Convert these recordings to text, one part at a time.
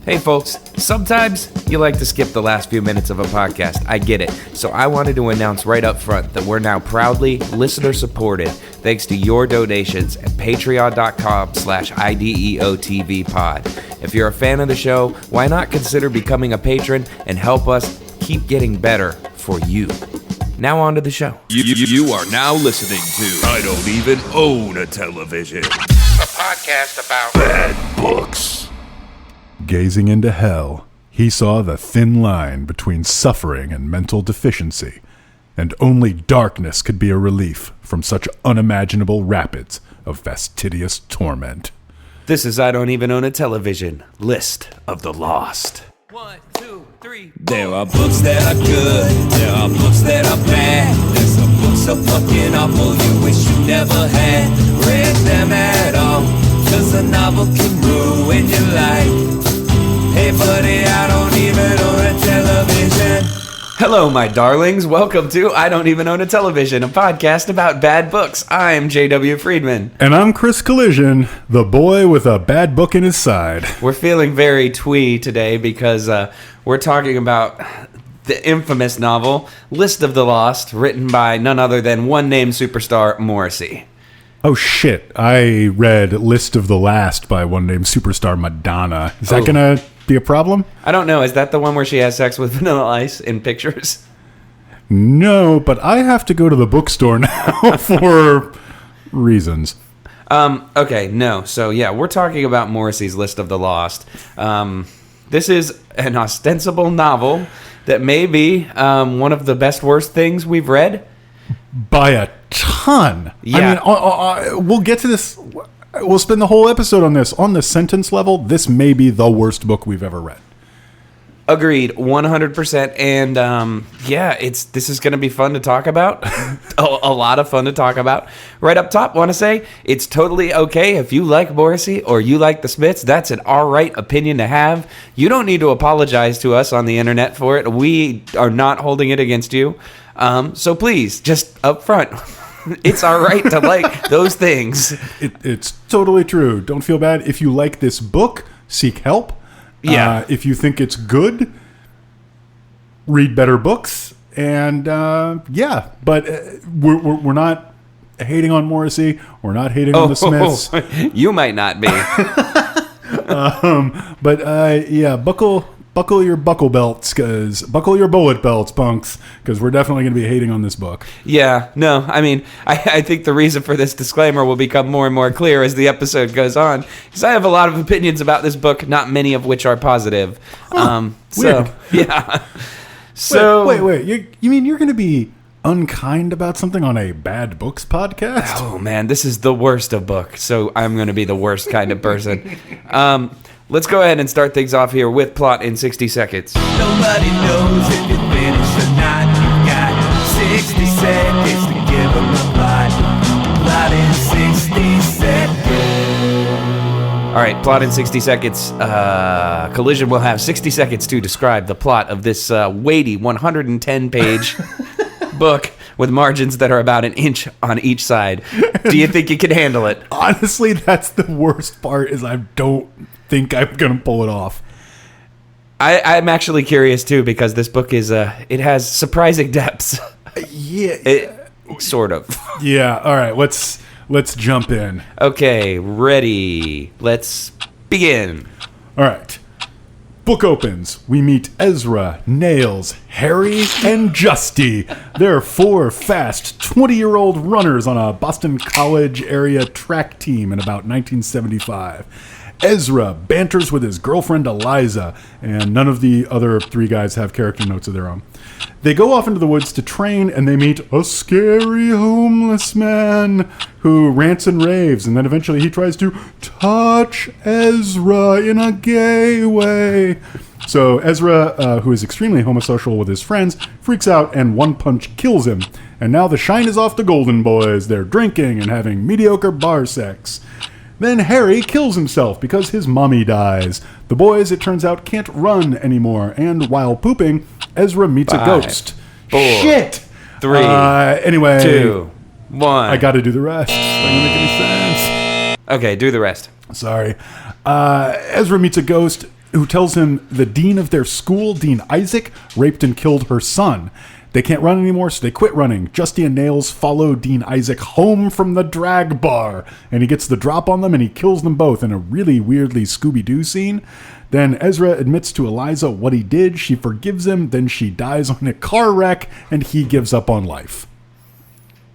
Hey folks, sometimes you like to skip the last few minutes of a podcast. I get it. So I wanted to announce right up front that we're now proudly listener supported thanks to your donations at patreon.com/IDEOTVpod. If you're a fan of the show, why not consider becoming a patron and help us keep getting better for you. Now on to the show. You are now listening to I Don't Even Own a Television, A podcast about bad books. Gazing into hell, he saw the thin line between suffering and mental deficiency, and only darkness could be a relief from such unimaginable rapids of fastidious torment. This is I Don't Even Own a Television, List of the Lost. 1, 2, 3. There are books that are good, there are books that are bad. There's some books so fucking awful you wish you never had read them at all, 'cause a novel can ruin your life. Hey buddy, I don't even own a television. Hello, my darlings. Welcome to I Don't Even Own a Television, a podcast about bad books. I'm J.W. Friedman. And I'm Chris Collision, the boy with a bad book in his side. We're feeling very twee today because we're talking about the infamous novel, List of the Lost, written by none other than one-name superstar Morrissey. Oh shit, I read List of the Last by one-name superstar Madonna. Is that gonna be a problem? I don't know. Is that the one where she has sex with Vanilla Ice in pictures? No, but I have to go to the bookstore now for reasons. Okay, no. So, yeah, we're talking about Morrissey's List of the Lost. This is an ostensible novel that may be one of the best worst things we've read. By a ton. Yeah. I mean, we'll get to this. We'll spend the whole episode on this. On the sentence level, this may be the worst book we've ever read. Agreed, 100%. And this is going to be fun to talk about. a lot of fun to talk about. Right up top, want to say it's totally okay if you like Morrissey or you like the Smiths. That's an all right opinion to have. You don't need to apologize to us on the internet for it. We are not holding it against you. So please, just up front, it's all right to like those things. It's totally true. Don't feel bad. If you like this book, seek help. Yeah. If you think it's good, read better books. And but we're not hating on Morrissey. We're not hating on the Smiths. You might not be. Buckle your buckle belts, buckle your bullet belts, punks, because we're definitely going to be hating on this book. Yeah, no, I mean, I think the reason for this disclaimer will become more and more clear as the episode goes on, because I have a lot of opinions about this book, not many of which are positive. Weird. Yeah. So wait, you mean you're going to be unkind about something on a bad books podcast? Oh man, this is the worst of books, so I'm going to be the worst kind of person. Let's go ahead and start things off here with plot in 60 seconds. Nobody knows if you finish or not. You got 60 seconds to give them the plot. Plot in 60 seconds. All right, plot in 60 seconds. Collision will have 60 seconds to describe the plot of this weighty 110-page book with margins that are about an inch on each side. Do you think you can handle it? Honestly, that's the worst part, is I don't think I'm going to pull it off. I'm actually curious, too, because this book is, it has surprising depths. Yeah. Sort of. Yeah, all right, let's jump in. Okay, ready. Let's begin. All right. Book opens. We meet Ezra, Nails, Harry, and Justy. They're 4 fast 20-year-old runners on a Boston College area track team in about 1975. Ezra banters with his girlfriend Eliza, and none of the other 3 guys have character notes of their own. They go off into the woods to train, and they meet a scary homeless man who rants and raves, and then eventually he tries to touch Ezra in a gay way. So Ezra, who is extremely homosocial with his friends, freaks out and one punch kills him. And now the shine is off the Golden Boys. They're drinking and having mediocre bar sex. Then Harry kills himself because his mommy dies. The boys, it turns out, can't run anymore. And while pooping, Ezra meets a ghost. 4, Shit! 3, anyway, 2, 1. I got to do the rest. That doesn't make any sense. Okay, do the rest. Sorry. Ezra meets a ghost who tells him the dean of their school, Dean Isaac, raped and killed her son. They can't run anymore, so they quit running. Justy and Nails follow Dean Isaac home from the drag bar, and he gets the drop on them, and he kills them both in a really weirdly Scooby-Doo scene. Then Ezra admits to Eliza what he did. She forgives him. Then she dies on a car wreck, and he gives up on life.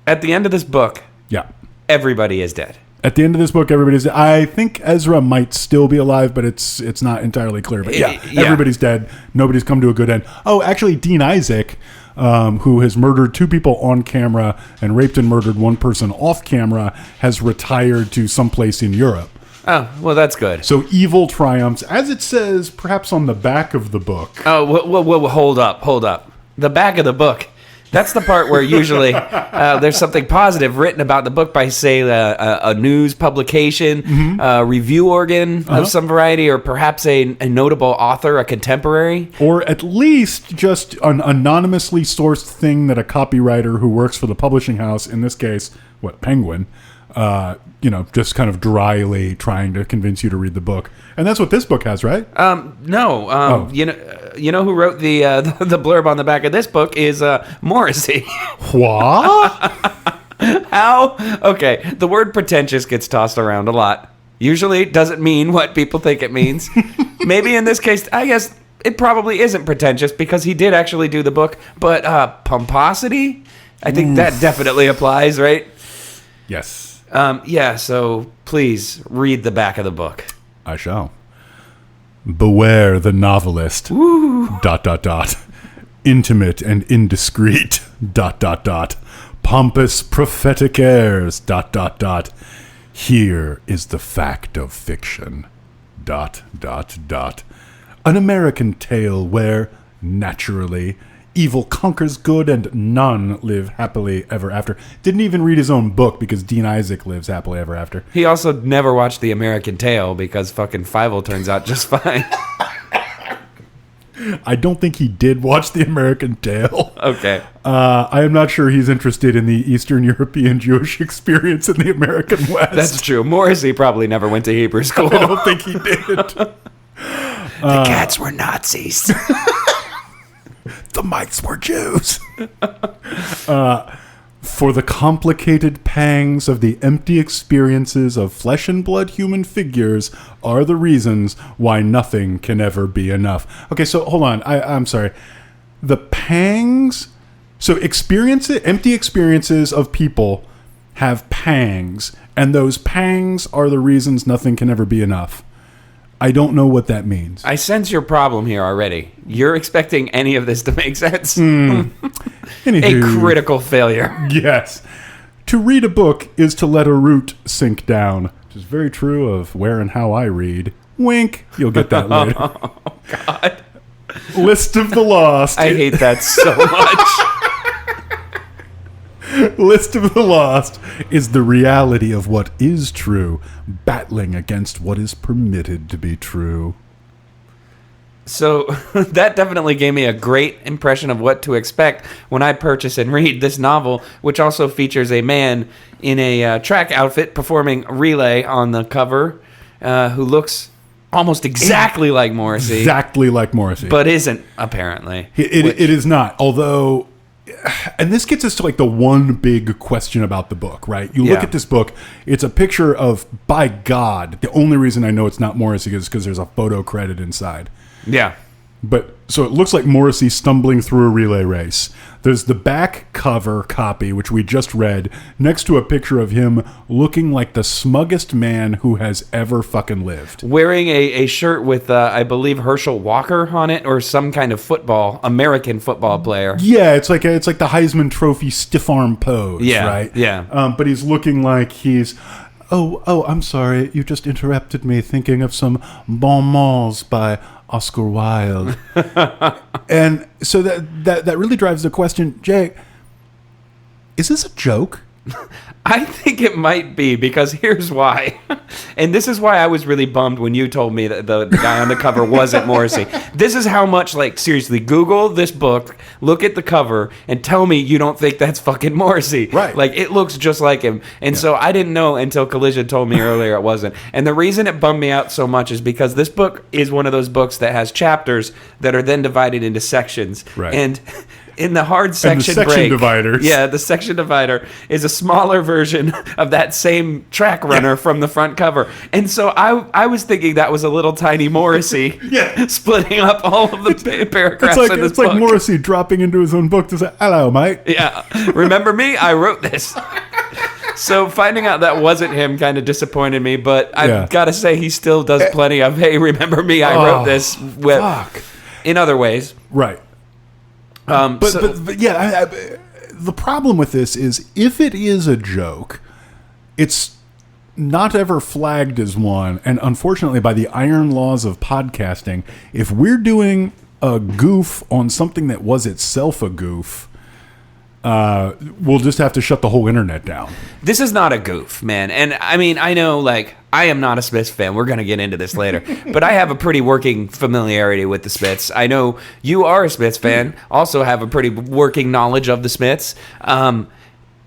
At the end of this book, Yeah. everybody is dead. At the end of this book, everybody's dead. I think Ezra might still be alive, but it's not entirely clear. But yeah, everybody's dead. Nobody's come to a good end. Oh, actually, Dean Isaac, who has murdered 2 people on camera and raped and murdered 1 person off camera, has retired to someplace in Europe. Oh, well, that's good. So evil triumphs, as it says perhaps on the back of the book. Oh, whoa, hold up. The back of the book. That's the part where usually there's something positive written about the book by, say, a news publication, a review organ of some variety, or perhaps a notable author, a contemporary. Or at least just an anonymously sourced thing that a copywriter who works for the publishing house, in this case, Penguin, just kind of dryly trying to convince you to read the book. And that's what this book has, right? No. You know who wrote the blurb on the back of this book is Morrissey. What? How? Okay, the word pretentious gets tossed around a lot. Usually it doesn't mean what people think it means. Maybe in this case, I guess it probably isn't pretentious because he did actually do the book. But pomposity? I think that definitely applies, right? Yes. So please read the back of the book. I shall. Beware the novelist. Woo. ... Intimate and indiscreet. ... Pompous prophetic airs. ... Here is the fact of fiction. ... An American tale where, naturally, evil conquers good and none live happily ever after. Didn't even read his own book because Dean Isaac lives happily ever after. He also never watched The American Tale because fucking Fievel turns out just fine. I don't think he did watch The American Tale. Okay. I am not sure he's interested in the Eastern European Jewish experience in the American West. That's true. Morrissey probably never went to Hebrew school. I don't think he did. The cats were Nazis. The mics were Jews. For the complicated pangs of the empty experiences of flesh and blood human figures are the reasons why nothing can ever be enough. Okay, so hold on. I'm sorry. The pangs... So empty experiences of people have pangs, and those pangs are the reasons nothing can ever be enough. I don't know what that means. I sense your problem here already. You're expecting any of this to make sense. Anywho, a critical failure. Yes. To read a book is to let a root sink down, which is very true of where and how I read. Wink. You'll get that later. Oh, God. List of the Lost. I hate that so much. List of the Lost is the reality of what is true, battling against what is permitted to be true. So that definitely gave me a great impression of what to expect when I purchase and read this novel, which also features a man in a track outfit performing relay on the cover, who looks almost exactly like Morrissey. Exactly like Morrissey. But isn't, apparently. It is not, although... And this gets us to like the one big question about the book, right? You look at this book, it's a picture of, by God, the only reason I know it's not Morrissey is because there's a photo credit inside. Yeah. But so it looks like Morrissey stumbling through a relay race. There's the back cover copy, which we just read, next to a picture of him looking like the smuggest man who has ever fucking lived. Wearing a shirt with, I believe, Herschel Walker on it, or some kind of American football player. Yeah, it's like the Heisman Trophy stiff arm pose, right? Yeah. But he's looking like he's... Oh, I'm sorry. You just interrupted me thinking of some Bon Mots by Oscar Wilde. And so that really drives the question, Jay, is this a joke? I think it might be, because here's why. And this is why I was really bummed when you told me that the guy on the cover wasn't Morrissey. This is how much, like, seriously, Google this book, look at the cover, and tell me you don't think that's fucking Morrissey. Right. Like, it looks just like him. And so I didn't know until Collision told me earlier it wasn't. And the reason it bummed me out so much is because this book is one of those books that has chapters that are then divided into sections. Right. And in the hard section dividers. Yeah, the section divider is a smaller version of that same track runner from the front cover. And so I was thinking that was a little tiny Morrissey splitting up all of the paragraphs in this book. It's like Morrissey dropping into his own book to say, hello, mate. Yeah. Remember me? I wrote this. So finding out that wasn't him kind of disappointed me, but I've got to say he still does plenty of, hey, remember me? I wrote this in other ways. Right. But yeah, the problem with this is if it is a joke, it's not ever flagged as one. And unfortunately, by the iron laws of podcasting, if we're doing a goof on something that was itself a goof, we'll just have to shut the whole internet down. This is not a goof, man. And I mean, I know, like, I am not a Smiths fan. We're going to get into this later. But I have a pretty working familiarity with the Smiths. I know you are a Smiths fan, also have a pretty working knowledge of the Smiths.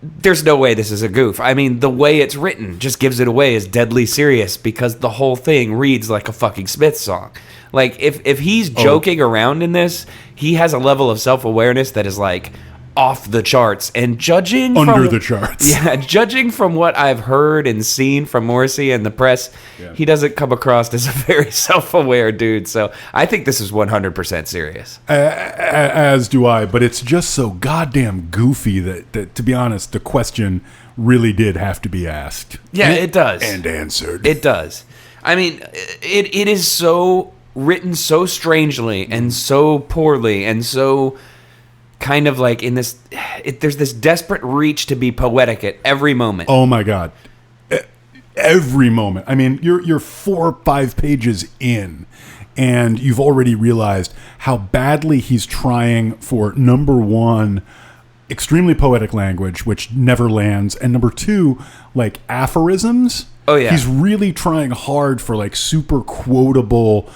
There's no way this is a goof. I mean, the way it's written just gives it away as deadly serious because the whole thing reads like a fucking Smiths song. Like, if he's joking around in this, he has a level of self-awareness that is, like, off the charts. And judging under the charts. Yeah, judging from what I've heard and seen from Morrissey and the press, he doesn't come across as a very self-aware dude. So I think this is 100% serious. As do I, but it's just so goddamn goofy that to be honest, the question really did have to be asked. Yeah, it does. And answered. It does. I mean, it is so written so strangely and so poorly and so kind of like in this, there's this desperate reach to be poetic at every moment. Oh my God. Every moment. I mean, you're 4 or 5 pages in and you've already realized how badly he's trying for, number one, extremely poetic language, which never lands, and number two, like aphorisms. Oh yeah. He's really trying hard for like super quotable,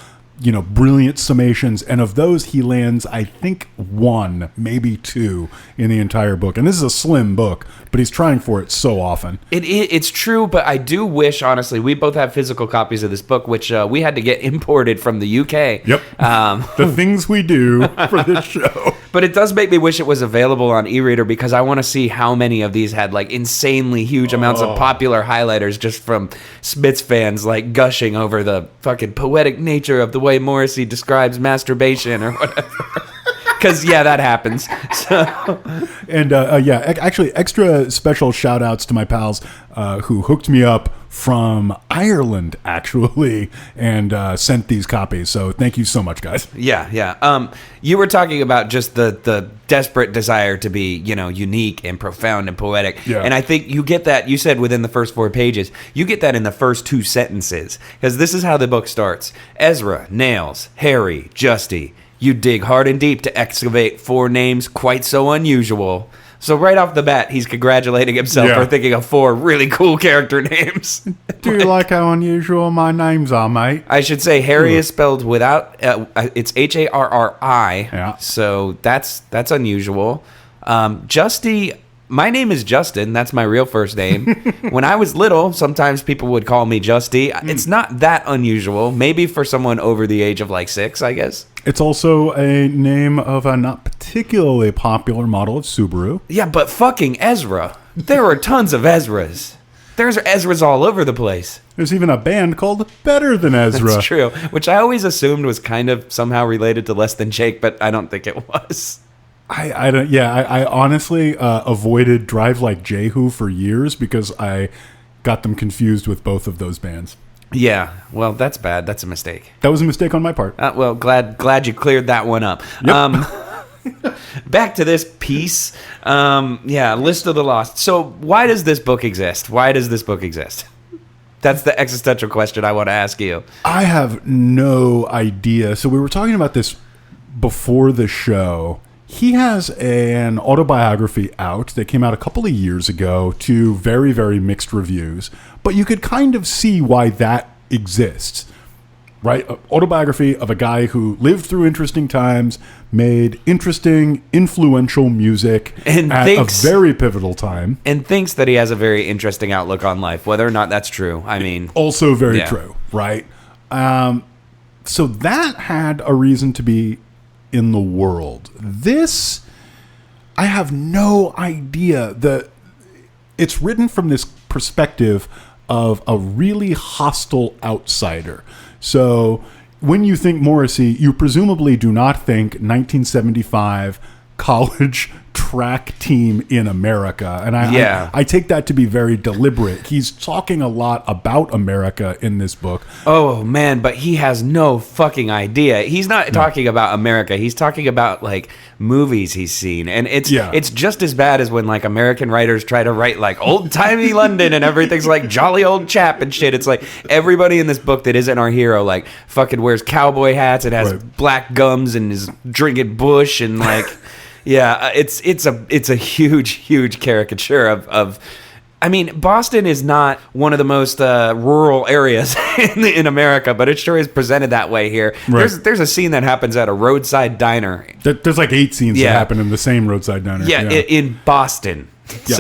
brilliant summations, and of those he lands, I think, 1, maybe 2 in the entire book. And this is a slim book, but he's trying for it so often. It's true, but I do wish, honestly, we both have physical copies of this book, which we had to get imported from the UK. Yep. The things we do for this show. But it does make me wish it was available on e-reader because I want to see how many of these had like insanely huge amounts of popular highlighters just from Smiths fans like gushing over the fucking poetic nature of the way Morrissey describes masturbation or whatever. Because, yeah, that happens. So. And, actually, extra special shout-outs to my pals who hooked me up from Ireland, actually, and sent these copies. So thank you so much, guys. Yeah. You were talking about just the desperate desire to be, unique and profound and poetic. Yeah. And I think you get that, you said within the first 4 pages, you get that in the first 2 sentences. Because this is how the book starts. Ezra, Nails, Harry, Justy. You dig hard and deep to excavate 4 names quite so unusual. So right off the bat, he's congratulating himself for thinking of 4 really cool character names. Do you like how unusual my names are, mate? I should say Harry is spelled without, it's Harri. Yeah. So that's unusual. Justy, my name is Justin. That's my real first name. When I was little, sometimes people would call me Justy. It's not that unusual. Maybe for someone over the age of like 6, I guess. It's also a name of a not particularly popular model of Subaru. Yeah, but fucking Ezra. There are tons of Ezras. There's Ezras all over the place. There's even a band called Better Than Ezra. That's true, which I always assumed was kind of somehow related to Less Than Jake, but I don't think it was. I honestly avoided Drive Like Jehu for years because I got them confused with both of those bands. Yeah, well, that's bad. That's a mistake. That was a mistake on my part. Well, glad you cleared that one up. Yep. Back to this piece. List of the Lost. So why does this book exist? That's the existential question I want to ask you. I have no idea. So we were talking about this before the show. He has an autobiography out that came out a couple of years ago to very, very mixed reviews, but you could kind of see why that exists, right? An autobiography of a guy who lived through interesting times, made interesting, influential music And at a very pivotal time. And thinks that he has a very interesting outlook on life, whether or not that's true. I mean, Also very true, right? So that had a reason to be in the world. This, I have no idea. It's written from this perspective of a really hostile outsider. So when you think Morrissey, you presumably do not think 1975 college track team in America. And I take that to be very deliberate. He's talking a lot about America in this book. Oh man, but he has no fucking idea. He's not talking about America. He's talking about like movies he's seen, and it's just as bad as when like American writers try to write like old timey London and everything's like jolly old chap and shit. It's like everybody in this book that isn't our hero like fucking wears cowboy hats and has black gums and is drinking Bush and like. Yeah, it's a huge caricature of I mean, Boston is not one of the most rural areas in America, but it sure is presented that way here. Right. There's a scene that happens at a roadside diner. There's like 8 scenes that happen in the same roadside diner. Yeah, in Boston. Yeah.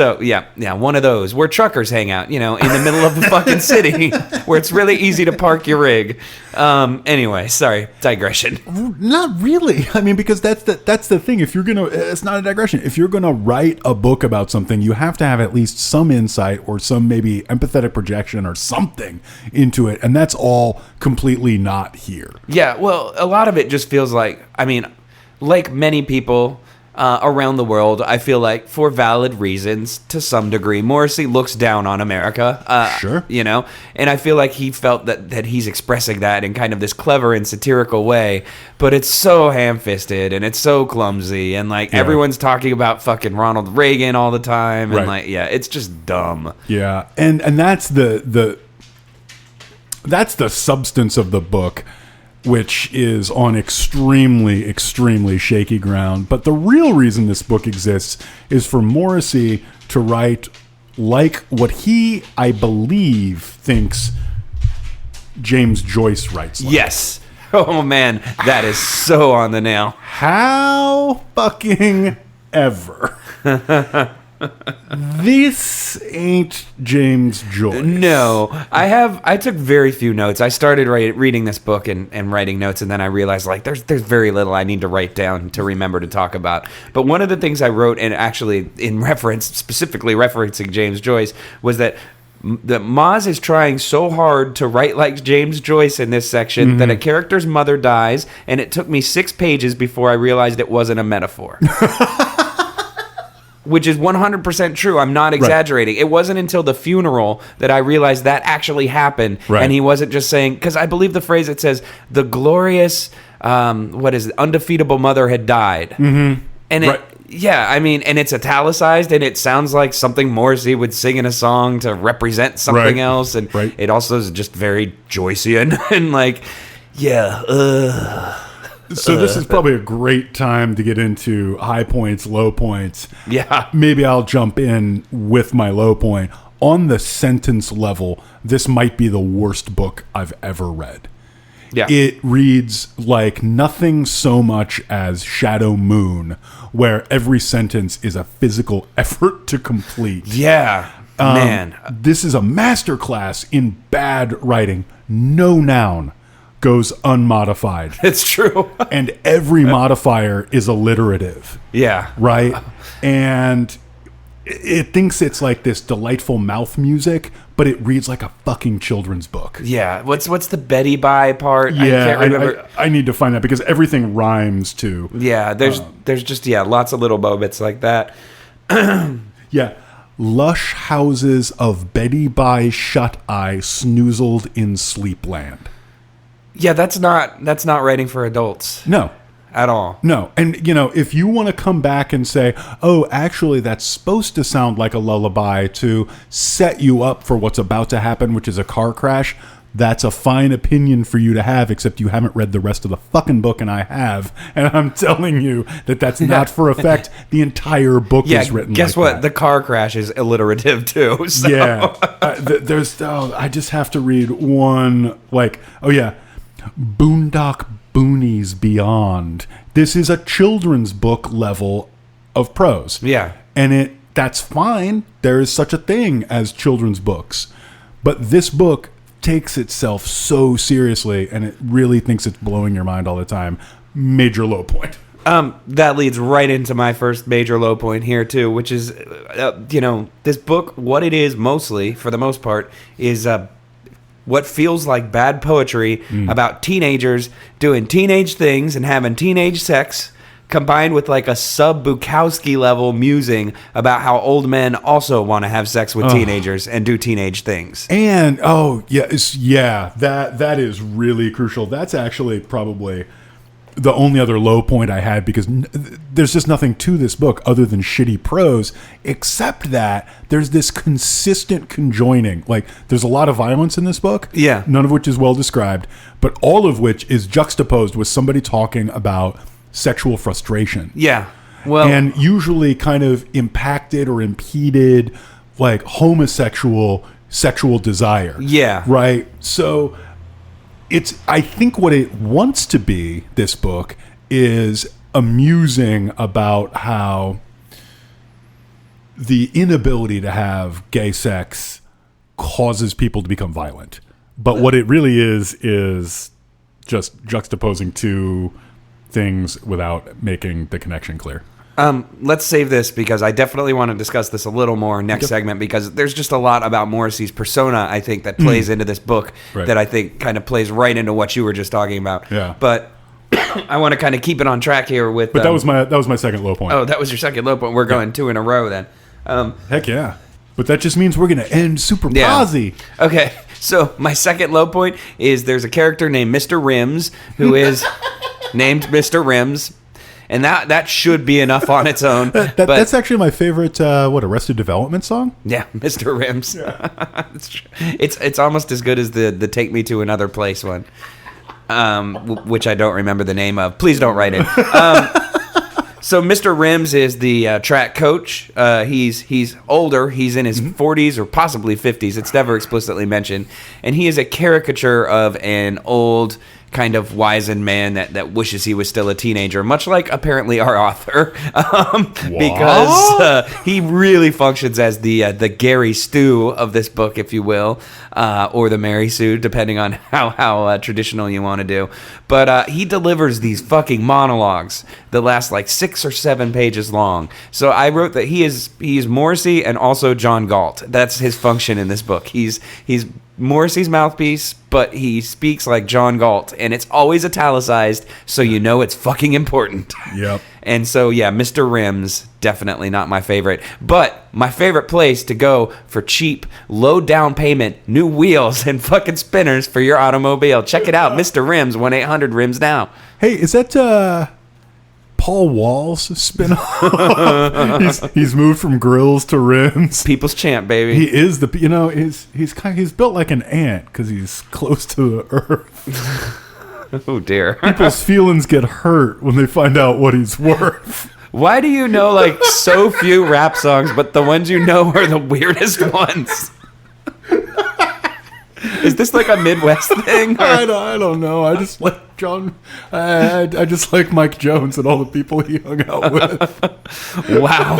So, one of those where truckers hang out, in the middle of the fucking city where it's really easy to park your rig. Anyway, sorry, digression. Not really. I mean, because that's the thing. If you're going to, it's not a digression. If you're going to write a book about something, you have to have at least some insight or some maybe empathetic projection or something into it. And that's all completely not here. Yeah, well, a lot of it just feels like, I mean, like many people around the world, I feel like for valid reasons to some degree, Morrissey looks down on America. Sure. And I feel like he felt that he's expressing that in kind of this clever and satirical way, but it's so ham-fisted and it's so clumsy and like everyone's talking about fucking Ronald Reagan all the time and it's just dumb. Yeah. And that's the substance of the book, which is on extremely, extremely shaky ground. But the real reason this book exists is for Morrissey to write like what he, I believe, thinks James Joyce writes like. Yes. Oh, man. That is so on the nail. How fucking ever. This ain't James Joyce. No, I took very few notes. I started reading this book and writing notes, and then I realized like there's very little I need to write down to remember to talk about. But one of the things I wrote, and actually specifically referencing James Joyce, was that Moz is trying so hard to write like James Joyce in this section that a character's mother dies, and it took me 6 pages before I realized it wasn't a metaphor. Which is 100% true. I'm not exaggerating. Right. It wasn't until the funeral that I realized that actually happened. Right. And he wasn't just saying, because I believe the phrase it says, the glorious, undefeatable mother had died. Mm-hmm. And and it's italicized and it sounds like something Morrissey would sing in a song to represent something else. And it also is just very Joycean and like, So this is probably a great time to get into high points, low points. Yeah. Maybe I'll jump in with my low point. On the sentence level, this might be the worst book I've ever read. Yeah. It reads like nothing so much as Shadow Moon, where every sentence is a physical effort to complete. Yeah. Man. This is a masterclass in bad writing. No noun goes unmodified. It's true. And every modifier is alliterative. Yeah. Right? And it thinks it's like this delightful mouth music, but it reads like a fucking children's book. Yeah. What's the Betty Bye part? Yeah, I can't remember. I need to find that because everything rhymes too. Yeah, there's just lots of little moments like that. Yeah. Lush houses of Betty Bye shut-eye snoozled in sleepland. Yeah, that's not writing for adults. No. At all. No. And, if you want to come back and say, oh, actually, that's supposed to sound like a lullaby to set you up for what's about to happen, which is a car crash, that's a fine opinion for you to have, except you haven't read the rest of the fucking book, and I have. And I'm telling you that that's not for effect. The entire book is written guess like what? that. The car crash is alliterative, too. So. Yeah. I just have to read one, Boondock Boonies Beyond. This is a children's book level of prose. Yeah. And that's fine. There is such a thing as children's books. But this book takes itself so seriously, and it really thinks it's blowing your mind all the time. Major low point. That leads right into my first major low point here, too, which is, this book, what it is mostly, for the most part, is what feels like bad poetry about teenagers doing teenage things and having teenage sex, combined with like a sub-Bukowski level musing about how old men also want to have sex with teenagers and do teenage things. And, that is really crucial. That's actually probably the only other low point I had, because there's just nothing to this book other than shitty prose, except that there's this consistent conjoining. Like, there's a lot of violence in this book, none of which is well described, but all of which is juxtaposed with somebody talking about sexual frustration. Yeah. Well, and usually kind of impacted or impeded, like, homosexual sexual desire. Yeah. Right? So I think what it wants to be, this book, is amusing about how the inability to have gay sex causes people to become violent. But what it really is just juxtaposing two things without making the connection clear. Let's save this, because I definitely want to discuss this a little more next segment, because there's just a lot about Morrissey's persona, I think, that plays into this book that I think kind of plays right into what you were just talking about. Yeah. But I want to kind of keep it on track here with... But that was my second low point. Oh, that was your second low point. We're going two in a row then. Heck yeah. But that just means we're going to end super posy. Okay. So my second low point is there's a character named Mr. Rims who is named Mr. Rims. And that should be enough on its own. That's actually my favorite, Arrested Development song? Yeah, Mr. Rims. Yeah. It's almost as good as the Take Me to Another Place one, which I don't remember the name of. Please don't write it. So Mr. Rims is the track coach. He's older. He's in his 40s or possibly 50s. It's never explicitly mentioned. And he is a caricature of an old kind of wizened man that wishes he was still a teenager, much like apparently our author, because he really functions as the Gary Stu of this book, if you will, or the Mary Sue, depending on how traditional you want to do. But he delivers these fucking monologues that last like 6 or 7 pages long. So I wrote that he is Morrissey and also John Galt. That's his function in this book. He's Morrissey's mouthpiece, but he speaks like John Galt, and it's always italicized, so you know it's fucking important. Yep. And so, yeah, Mr. Rims, definitely not my favorite. But my favorite place to go for cheap, low down payment, new wheels, and fucking spinners for your automobile. Check it out, Mr. Rims, 1-800-RIMS now. Hey, is that Paul Wall's spin-off? he's moved from grills to rims. People's champ, baby. He is he's built like an ant because he's close to the earth. Oh dear. People's feelings get hurt when they find out what he's worth. Why do you know like so few rap songs, but the ones you know are the weirdest ones? Is this like a Midwest thing? Or? I don't know. I just like John. I just like Mike Jones and all the people he hung out with. Wow.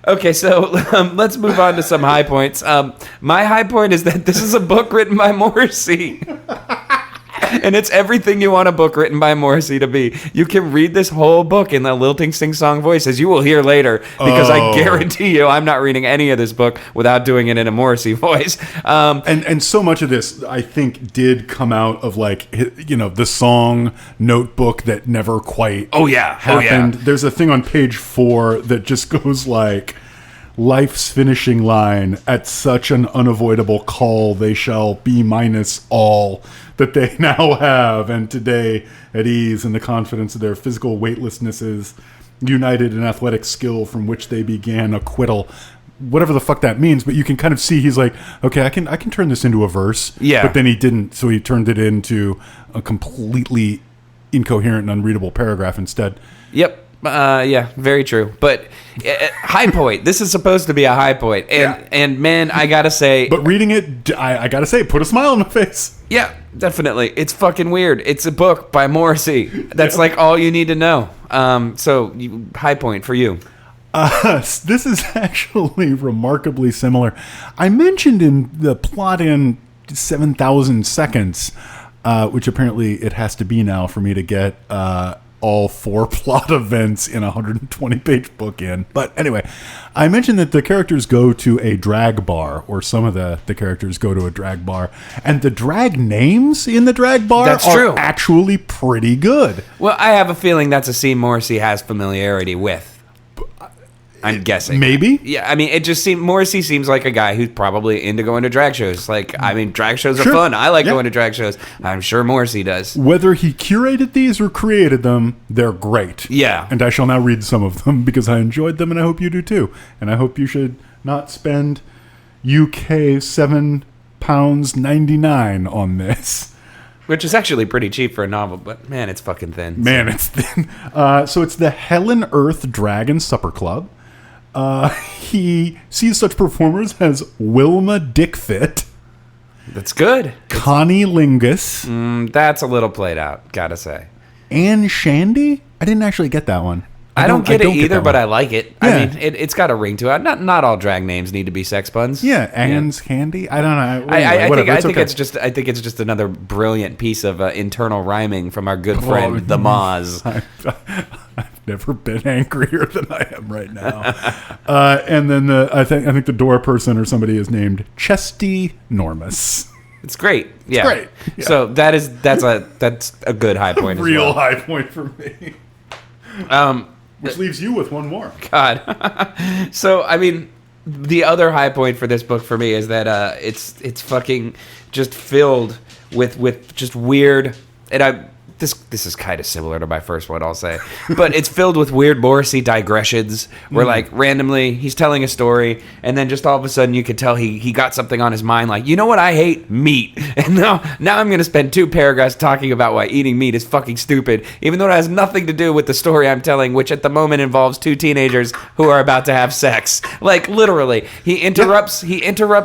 Okay, so let's move on to some high points. My high point is that this is a book written by Morrissey. And it's everything you want a book written by Morrissey to be. You can read this whole book in the lilting sing-song voice, as you will hear later, because I guarantee you I'm not reading any of this book without doing it in a Morrissey voice. And so much of this, I think, did come out of, like, the song notebook that never quite happened. There's a thing on page 4 that just goes like, life's finishing line, at such an unavoidable call they shall be minus all that they now have, and today at ease in the confidence of their physical weightlessnesses, united in athletic skill from which they began acquittal. whatever the fuck that means, but you can kind of see he's like, okay, I can turn this into a verse. Yeah. But then he didn't, so he turned it into a completely incoherent and unreadable paragraph instead. Yep. Yeah, very true. But high point. This is supposed to be a high point. And man, I gotta say... But reading it, I gotta say, put a smile on my face. Yeah, definitely. It's fucking weird. It's a book by Morrissey. That's like all you need to know. High point for you. This is actually remarkably similar. I mentioned in the plot in 7,000 seconds, which apparently it has to be now for me to get all 4 plot events in a 120-page book in. But anyway, I mentioned that the characters go to a drag bar, or some of the characters go to a drag bar, and the drag names in the drag bar are actually pretty good. Well, I have a feeling that's a scene Morrissey has familiarity with. I'm guessing. Maybe? Yeah, I mean, it just seems... Morrissey seems like a guy who's probably into going to drag shows. Like, I mean, drag shows are fun. I like going to drag shows. I'm sure Morrissey does. Whether he curated these or created them, they're great. Yeah. And I shall now read some of them because I enjoyed them and I hope you do too. And I hope you should not spend UK £7.99 on this. Which is actually pretty cheap for a novel, but man, it's fucking thin. Man, it's thin. So it's the Helen Earth Drag and Supper Club. He sees such performers as Wilma Dickfit. That's good. Connie Lingus. That's a little played out, gotta say. Anne Shandy? I didn't actually get that one. I don't get it either, but I like it. Yeah. I mean, it's got a ring to it. Not all drag names need to be sex puns. Yeah, Anne's Candy. I don't know. I think it's just another brilliant piece of internal rhyming from our good friend the Moz. I've never been angrier than I am right now. And then I think the door person or somebody is named Chesty Normus. It's great. Yeah. It's great. Yeah. So that's a good high point. Real as well. high point for me. Which leaves you with one more. God. So, I mean, the other high point for this book for me is that it's fucking just filled with just weird, and this is kind of similar to my first one, I'll say, but it's filled with weird Morrissey digressions where like randomly he's telling a story and then just all of a sudden you could tell he got something on his mind, like, you know what I hate? Meat. And now I'm going to spend 2 paragraphs talking about why eating meat is fucking stupid, even though it has nothing to do with the story I'm telling, which at the moment involves 2 teenagers who are about to have sex. Like, literally, he interrupts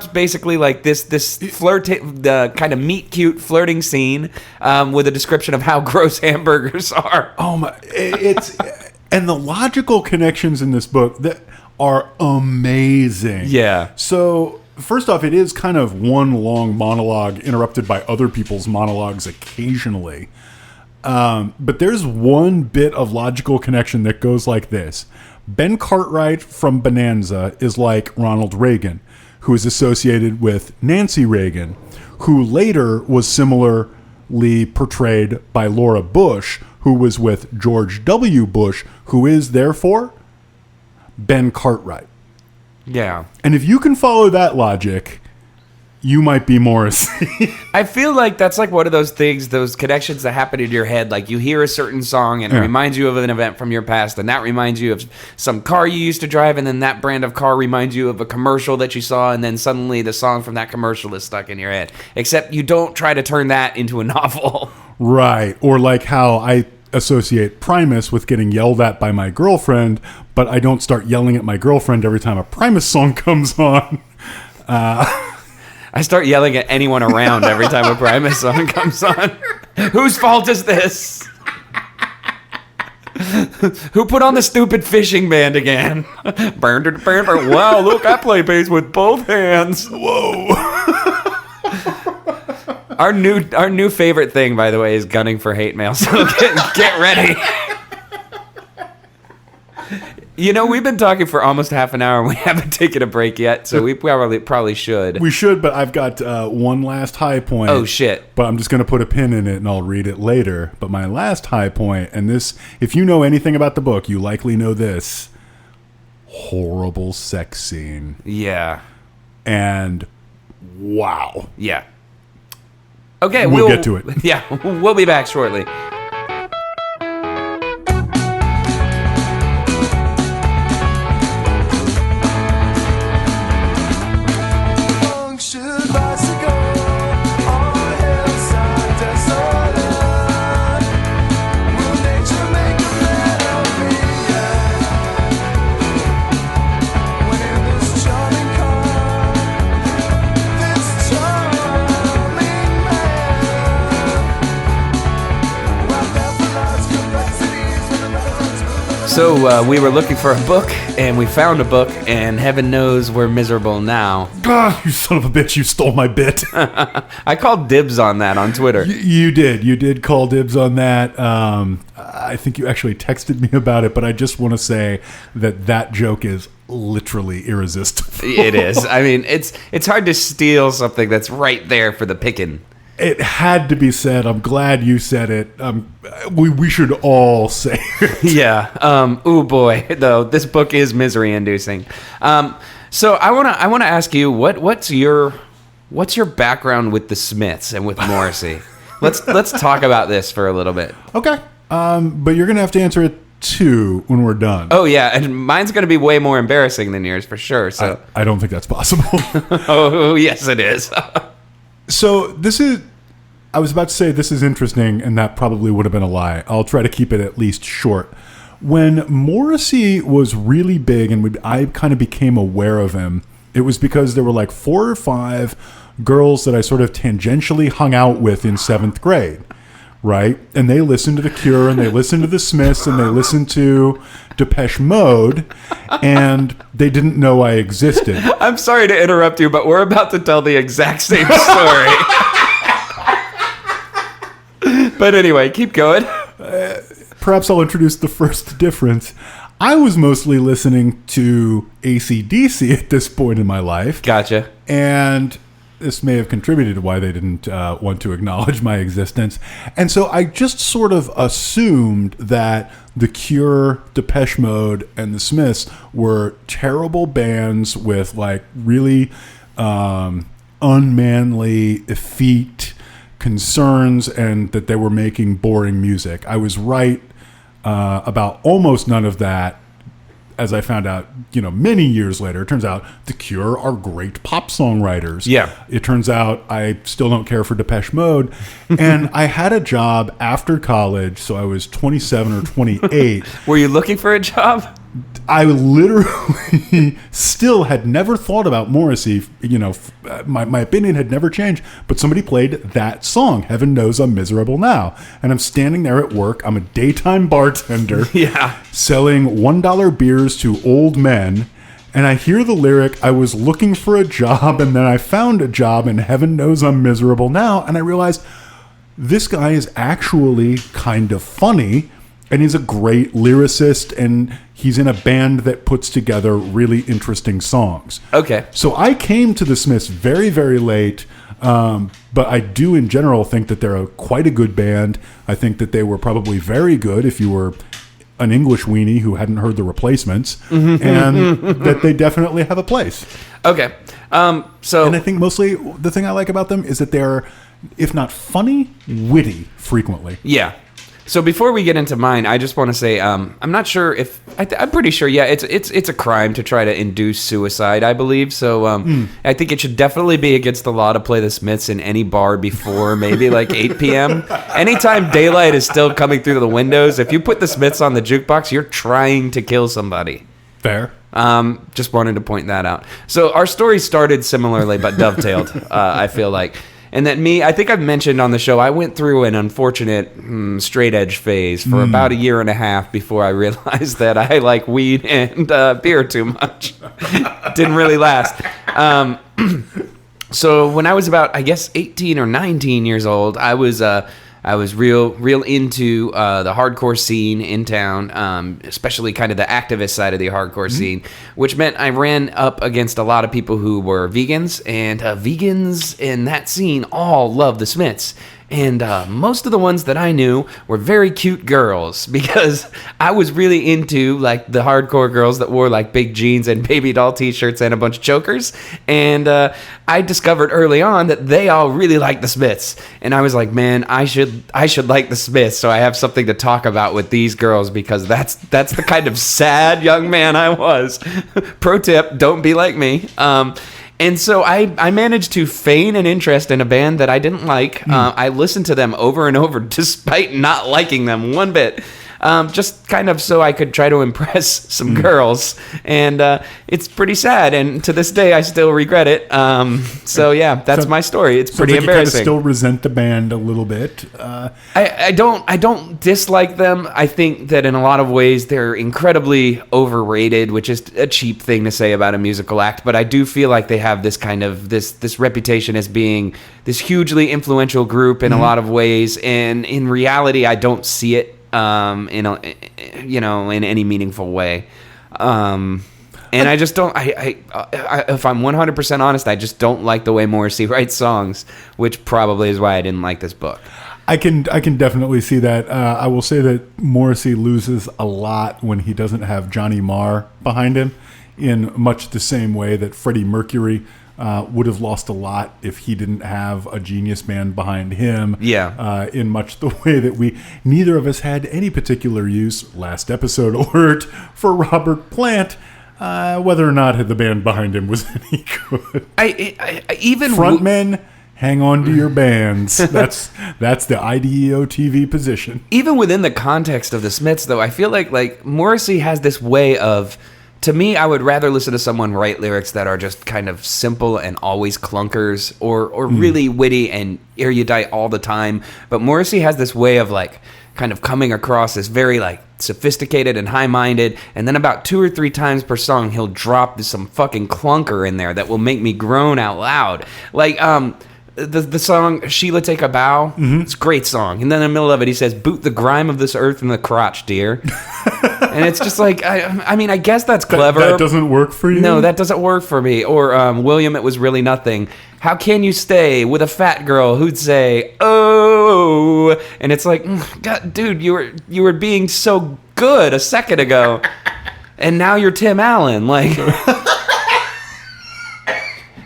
basically like this kind of meat cute flirting scene with a description of how gross hamburgers are. Oh my! And the logical connections in this book that are amazing. Yeah. So first off, it is kind of one long monologue interrupted by other people's monologues occasionally. But there's one bit of logical connection that goes like this: Ben Cartwright from Bonanza is like Ronald Reagan, who is associated with Nancy Reagan, who later was similarly portrayed by Laura Bush, who was with George W. Bush, who is, therefore, Ben Cartwright. Yeah. And if you can follow that logic, you might be Morrissey. I feel like that's like one of those things, those connections that happen in your head. Like you hear a certain song and it reminds you of an event from your past, and that reminds you of some car you used to drive, and then that brand of car reminds you of a commercial that you saw, and then suddenly the song from that commercial is stuck in your head. Except you don't try to turn that into a novel. Right. Or like how I associate Primus with getting yelled at by my girlfriend, but I don't start yelling at my girlfriend every time a Primus song comes on. I start yelling at anyone around every time a Primus song comes on. Whose fault is this? Who put on the stupid fishing band again? Wow, look, I play bass with both hands. Whoa. Our new favorite thing, by the way, is gunning for hate mail. So get ready. You know, we've been talking for almost half an hour and we haven't taken a break yet, so we probably should. We should, but I've got one last high point. Oh, shit. But I'm just going to put a pin in it and I'll read it later. But my last high point, and this, if you know anything about the book, you likely know this: horrible sex scene. Yeah. And wow. Yeah. Okay, we'll get to it. Yeah, we'll be back shortly. So we were looking for a book, and we found a book, and heaven knows we're miserable now. Ah, you son of a bitch, you stole my bit. I called dibs on that on Twitter. You did call dibs on that. I think you actually texted me about it, but I just want to say that joke is literally irresistible. It is. I mean, it's hard to steal something that's right there for the picking. It had to be said. I'm glad you said it. We should all say it. Yeah. Oh boy, though this book is misery inducing. So I wanna ask you what's your background with the Smiths and with Morrissey? Let's talk about this for a little bit. Okay. But you're gonna have to answer it too when we're done. Oh yeah, and mine's gonna be way more embarrassing than yours for sure. So I don't think that's possible. oh yes, it is. So I was about to say this is interesting, and that probably would have been a lie. I'll try to keep it at least short. When Morrissey was really big and I kind of became aware of him, it was because there were like 4 or 5 girls that I sort of tangentially hung out with in 7th grade, right? And they listened to The Cure, and they listened to The Smiths, and they listened to Depeche Mode, and they didn't know I existed. I'm sorry to interrupt you, but we're about to tell the exact same story. But anyway, keep going. Perhaps I'll introduce the first difference. I was mostly listening to AC/DC at this point in my life. Gotcha. And this may have contributed to why they didn't want to acknowledge my existence. And so I just sort of assumed that The Cure, Depeche Mode, and The Smiths were terrible bands with like really unmanly, effete concerns, and that they were making boring music. I was right about almost none of that, as I found out, many years later. It turns out The Cure are great pop songwriters. Yeah. It turns out I still don't care for Depeche Mode. And I had a job after college, so I was 27 or 28. Were you looking for a job? I literally still had never thought about Morrissey. My opinion had never changed, but somebody played that song, Heaven Knows I'm Miserable Now. And I'm standing there at work. I'm a daytime bartender selling $1 beers to old men. And I hear the lyric, I was looking for a job, and then I found a job, and Heaven Knows I'm Miserable Now. And I realized this guy is actually kind of funny, and he's a great lyricist, and he's in a band that puts together really interesting songs. Okay. So I came to the Smiths very, very late, but I do in general think that they're quite a good band. I think that they were probably very good if you were an English weenie who hadn't heard the Replacements, and that they definitely have a place. Okay. And I think mostly the thing I like about them is that they're, if not funny, witty frequently. Yeah. So before we get into mine, I just want to say I'm not sure if I'm pretty sure. Yeah, it's a crime to try to induce suicide, I believe. So I think it should definitely be against the law to play the Smiths in any bar before maybe like 8 p.m. Anytime daylight is still coming through the windows, if you put the Smiths on the jukebox, you're trying to kill somebody. Fair. Just wanted to point that out. So our story started similarly, but dovetailed. I feel like. And that I think I've mentioned on the show, I went through an unfortunate straight edge phase for about a year and a half before I realized that I like weed and beer too much. Didn't really last. So when I was about, I guess, 18 or 19 years old, I was real into the hardcore scene in town, especially kind of the activist side of the hardcore scene, which meant I ran up against a lot of people who were vegans, and vegans in that scene all love the Smiths. And most of the ones that I knew were very cute girls, because I was really into like the hardcore girls that wore like big jeans and baby doll t-shirts and a bunch of chokers. And I discovered early on that they all really liked the Smiths. And I was like, man, I should like the Smiths, so I have something to talk about with these girls, because that's the kind of sad young man I was. Pro tip, don't be like me. And so I managed to feign an interest in a band that I didn't like. I listened to them over and over despite not liking them one bit. just kind of so I could try to impress some girls. And it's pretty sad. And to this day, I still regret it. So yeah, that's my story. It's pretty like embarrassing. You kind of still resent the band a little bit. I don't dislike them. I think that in a lot of ways they're incredibly overrated, which is a cheap thing to say about a musical act. But I do feel like they have this kind of this reputation as being this hugely influential group in a lot of ways, and in reality, I don't see it in any meaningful way. And I just don't. If I'm 100% honest, I just don't like the way Morrissey writes songs, which probably is why I didn't like this book. I can definitely see that. I will say that Morrissey loses a lot when he doesn't have Johnny Marr behind him, in much the same way that Freddie Mercury would have lost a lot if he didn't have a genius band behind him. Yeah. In much the way that neither of us had any particular use, last episode alert, for Robert Plant, whether or not the band behind him was any good. Even frontmen, hang on to your bands. That's the IDEO TV position. Even within the context of the Smiths, though, I feel like Morrissey has this way of. To me, I would rather listen to someone write lyrics that are just kind of simple and always clunkers, or really witty and erudite all the time. But Morrissey has this way of kind of coming across as very sophisticated and high-minded, and then about 2 or 3 times per song, he'll drop some fucking clunker in there that will make me groan out loud. The song Sheila Take a Bow, it's a great song. And then in the middle of it, he says, "Boot the grime of this earth in the crotch, dear." And it's just I mean, I guess that's clever. That doesn't work for you? No, that doesn't work for me. Or William, it was really nothing. How can you stay with a fat girl who'd say, "Oh"? And it's like, God, dude, you were being so good a second ago, and now you're Tim Allen,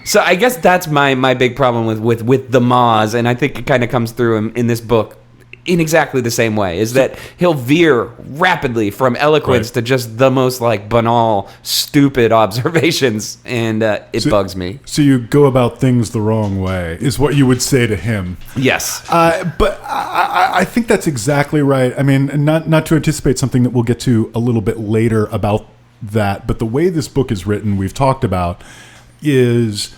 So I guess that's my big problem with the Moz, and I think it kind of comes through in this book in exactly the same way, is that he'll veer rapidly from eloquence to just the most banal, stupid observations, and it bugs me. So you go about things the wrong way, is what you would say to him. Yes. But I think that's exactly right. I mean, not to anticipate something that we'll get to a little bit later about that, but the way this book is written, we've talked about, is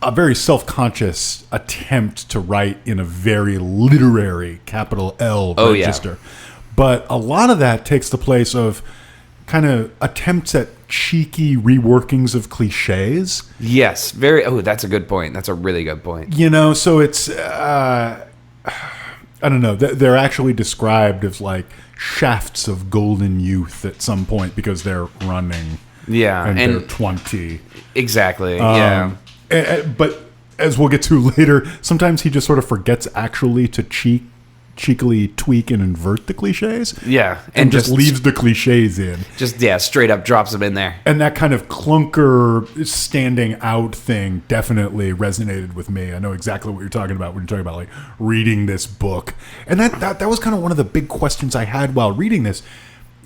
a very self-conscious attempt to write in a very literary, capital L register. Yeah. But a lot of that takes the place of kind of attempts at cheeky reworkings of cliches. Yes, that's a good point. That's a really good point. So it's, I don't know, they're actually described as shafts of golden youth at some point because they're running. Yeah. And they're 20. Exactly, yeah. But as we'll get to later, sometimes he just sort of forgets actually to cheekily tweak and invert the cliches. Yeah. And just leaves the cliches in. Just, straight up drops them in there. And that kind of clunker standing out thing definitely resonated with me. I know exactly what you're talking about when you're talking about reading this book. And that was kind of one of the big questions I had while reading this.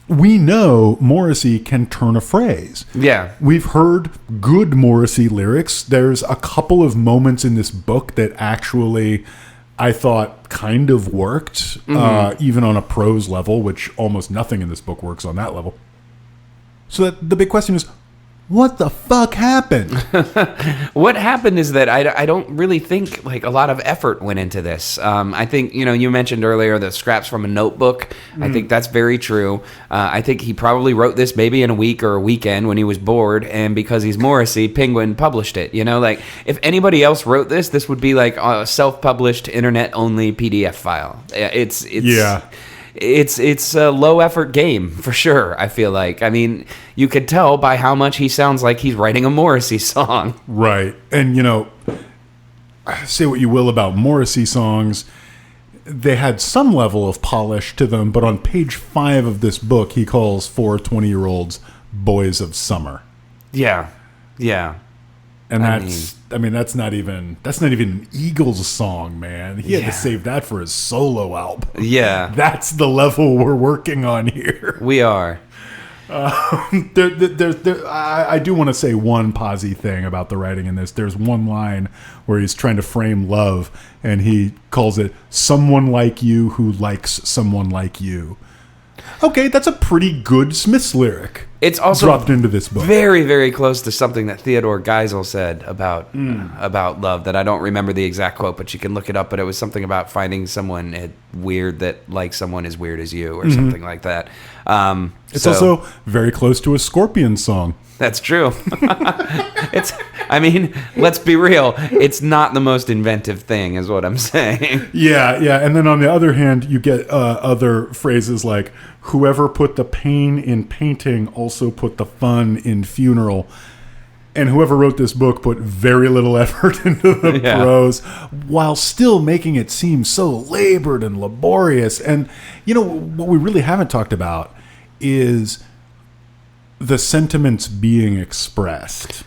We know Morrissey can turn a phrase. Yeah. We've heard good Morrissey lyrics. There's a couple of moments in this book that actually I thought kind of worked, even on a prose level, which almost nothing in this book works on that level. So the big question is, what the fuck happened? What happened is that I don't really think a lot of effort went into this. I think, you mentioned earlier the scraps from a notebook. I think that's very true. I think he probably wrote this maybe in a week or a weekend when he was bored, and because he's Morrissey, Penguin published it. If anybody else wrote this would be a self-published internet-only PDF file. It's a low effort game for sure. I feel like. I mean, you could tell by how much he sounds like he's writing a Morrissey song. Right. And say what you will about Morrissey songs, they had some level of polish to them, but on page 5 of this book, he calls 4 20-year-olds boys of summer. Yeah. Yeah. And that's not even an Eagles song, man. He had to save that for his solo album. Yeah. That's the level we're working on here. We are. I do want to say one posy thing about the writing in this. There's one line where he's trying to frame love, and he calls it "someone like you who likes someone like you." Okay, that's a pretty good Smiths lyric. It's also dropped into this book. Very, very close to something that Theodore Geisel said about love that I don't remember the exact quote, but you can look it up. But it was something about finding someone weird that likes someone as weird as you or something like that. It's also very close to a Scorpions song. That's true. Let's be real. It's not the most inventive thing, is what I'm saying. Yeah. And then on the other hand, you get other phrases like, whoever put the pain in painting also put the fun in funeral. And whoever wrote this book put very little effort into the prose while still making it seem so labored and laborious. And, what we really haven't talked about is the sentiments being expressed.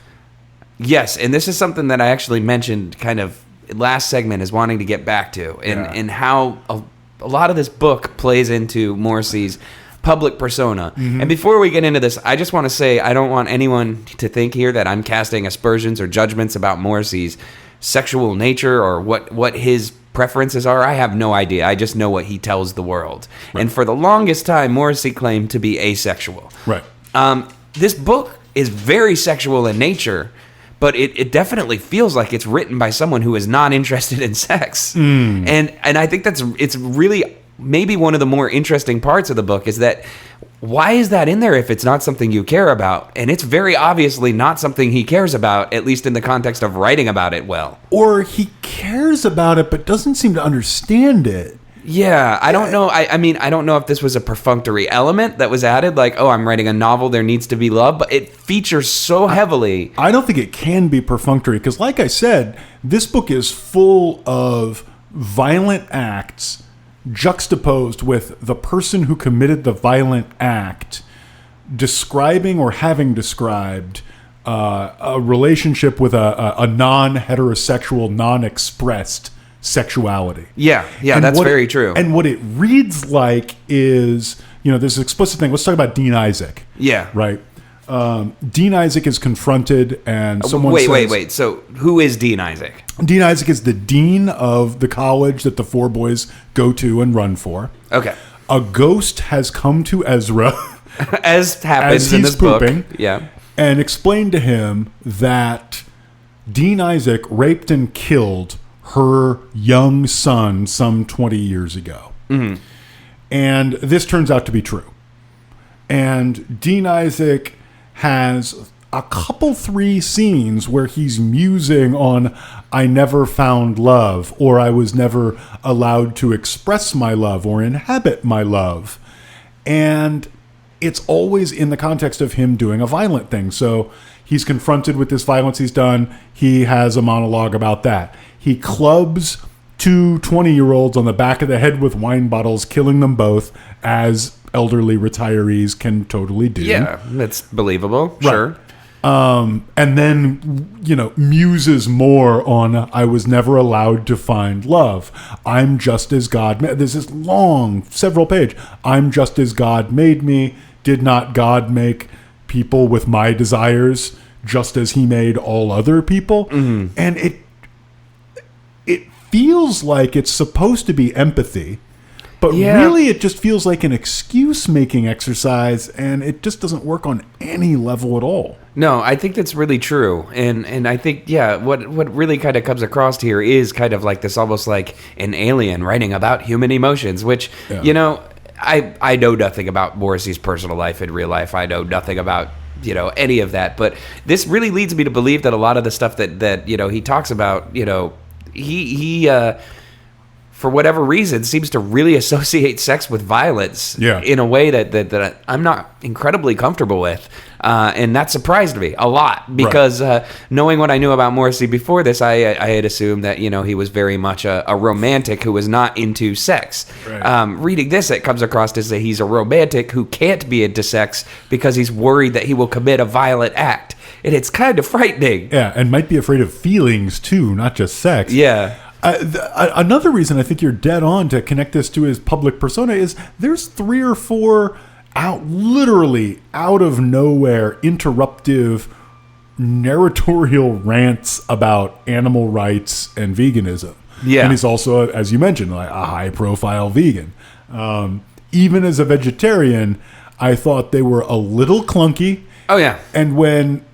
Yes, and this is something that I actually mentioned kind of last segment is wanting to get back to, and how a lot of this book plays into Morrissey's public persona. And before we get into this, I just want to say I don't want anyone to think here that I'm casting aspersions or judgments about Morrissey's sexual nature or what his preferences are. I have no idea. I just know what he tells the world. Right. And for the longest time, Morrissey claimed to be asexual. Right. This book is very sexual in nature, but it definitely feels like it's written by someone who is not interested in sex. And I think it's really maybe one of the more interesting parts of the book is that why is that in there if it's not something you care about? And it's very obviously not something he cares about, at least in the context of writing about it well. Or he cares about it but doesn't seem to understand it. Yeah, I don't know. I mean, I don't know if this was a perfunctory element that was added, like, oh, I'm writing a novel, there needs to be love, but it features so heavily. I don't think it can be perfunctory, because like I said, this book is full of violent acts juxtaposed with the person who committed the violent act describing or having described a relationship with a non-heterosexual, non-expressed sexuality. Yeah, that's very true. And what it reads like is, this explicit thing. Let's talk about Dean Isaac. Yeah. Right. Dean Isaac is confronted and someone says... Wait. So who is Dean Isaac? Dean Isaac is the dean of the college that the four boys go to and run for. Okay. A ghost has come to Ezra... as happens in this pooping, book. Yeah. And explained to him that Dean Isaac raped and killed her young son some 20 years ago. Mm-hmm. And this turns out to be true. And Dean Isaac has a couple 3 scenes where he's musing on I never found love, or I was never allowed to express my love or inhabit my love. And it's always in the context of him doing a violent thing. So he's confronted with this violence he's done. He has a monologue about that. He clubs 2 20-year-olds on the back of the head with wine bottles, killing them both, as elderly retirees can totally do. Yeah, that's believable. Right. Sure. And then, muses more on I was never allowed to find love. I'm just as God made. There's this long, several page. I'm just as God made me. Did not God make people with my desires just as he made all other people? Mm-hmm. And it feels like it's supposed to be empathy, but really it just feels like an excuse-making exercise, and it just doesn't work on any level at all. No, I think that's really true. And I think, what really kind of comes across here is kind of like this, almost like an alien writing about human emotions, which, I know nothing about Morrissey's personal life in real life. I know nothing about, any of that. But this really leads me to believe that a lot of the stuff that he talks about, he for whatever reason, seems to really associate sex with violence in a way that I'm not incredibly comfortable with. And that surprised me a lot because knowing what I knew about Morrissey before this, I had assumed that, he was very much a romantic who was not into sex. Right. Reading this, it comes across as that he's a romantic who can't be into sex because he's worried that he will commit a violent act. And it's kind of frightening. Yeah, and might be afraid of feelings, too, not just sex. Yeah. Another reason I think you're dead on to connect this to his public persona is there's 3 or 4 literally out of nowhere interruptive narratorial rants about animal rights and veganism. Yeah. And he's also, as you mentioned, like a high profile vegan. even as a vegetarian, I thought they were a little clunky. Oh, yeah. And when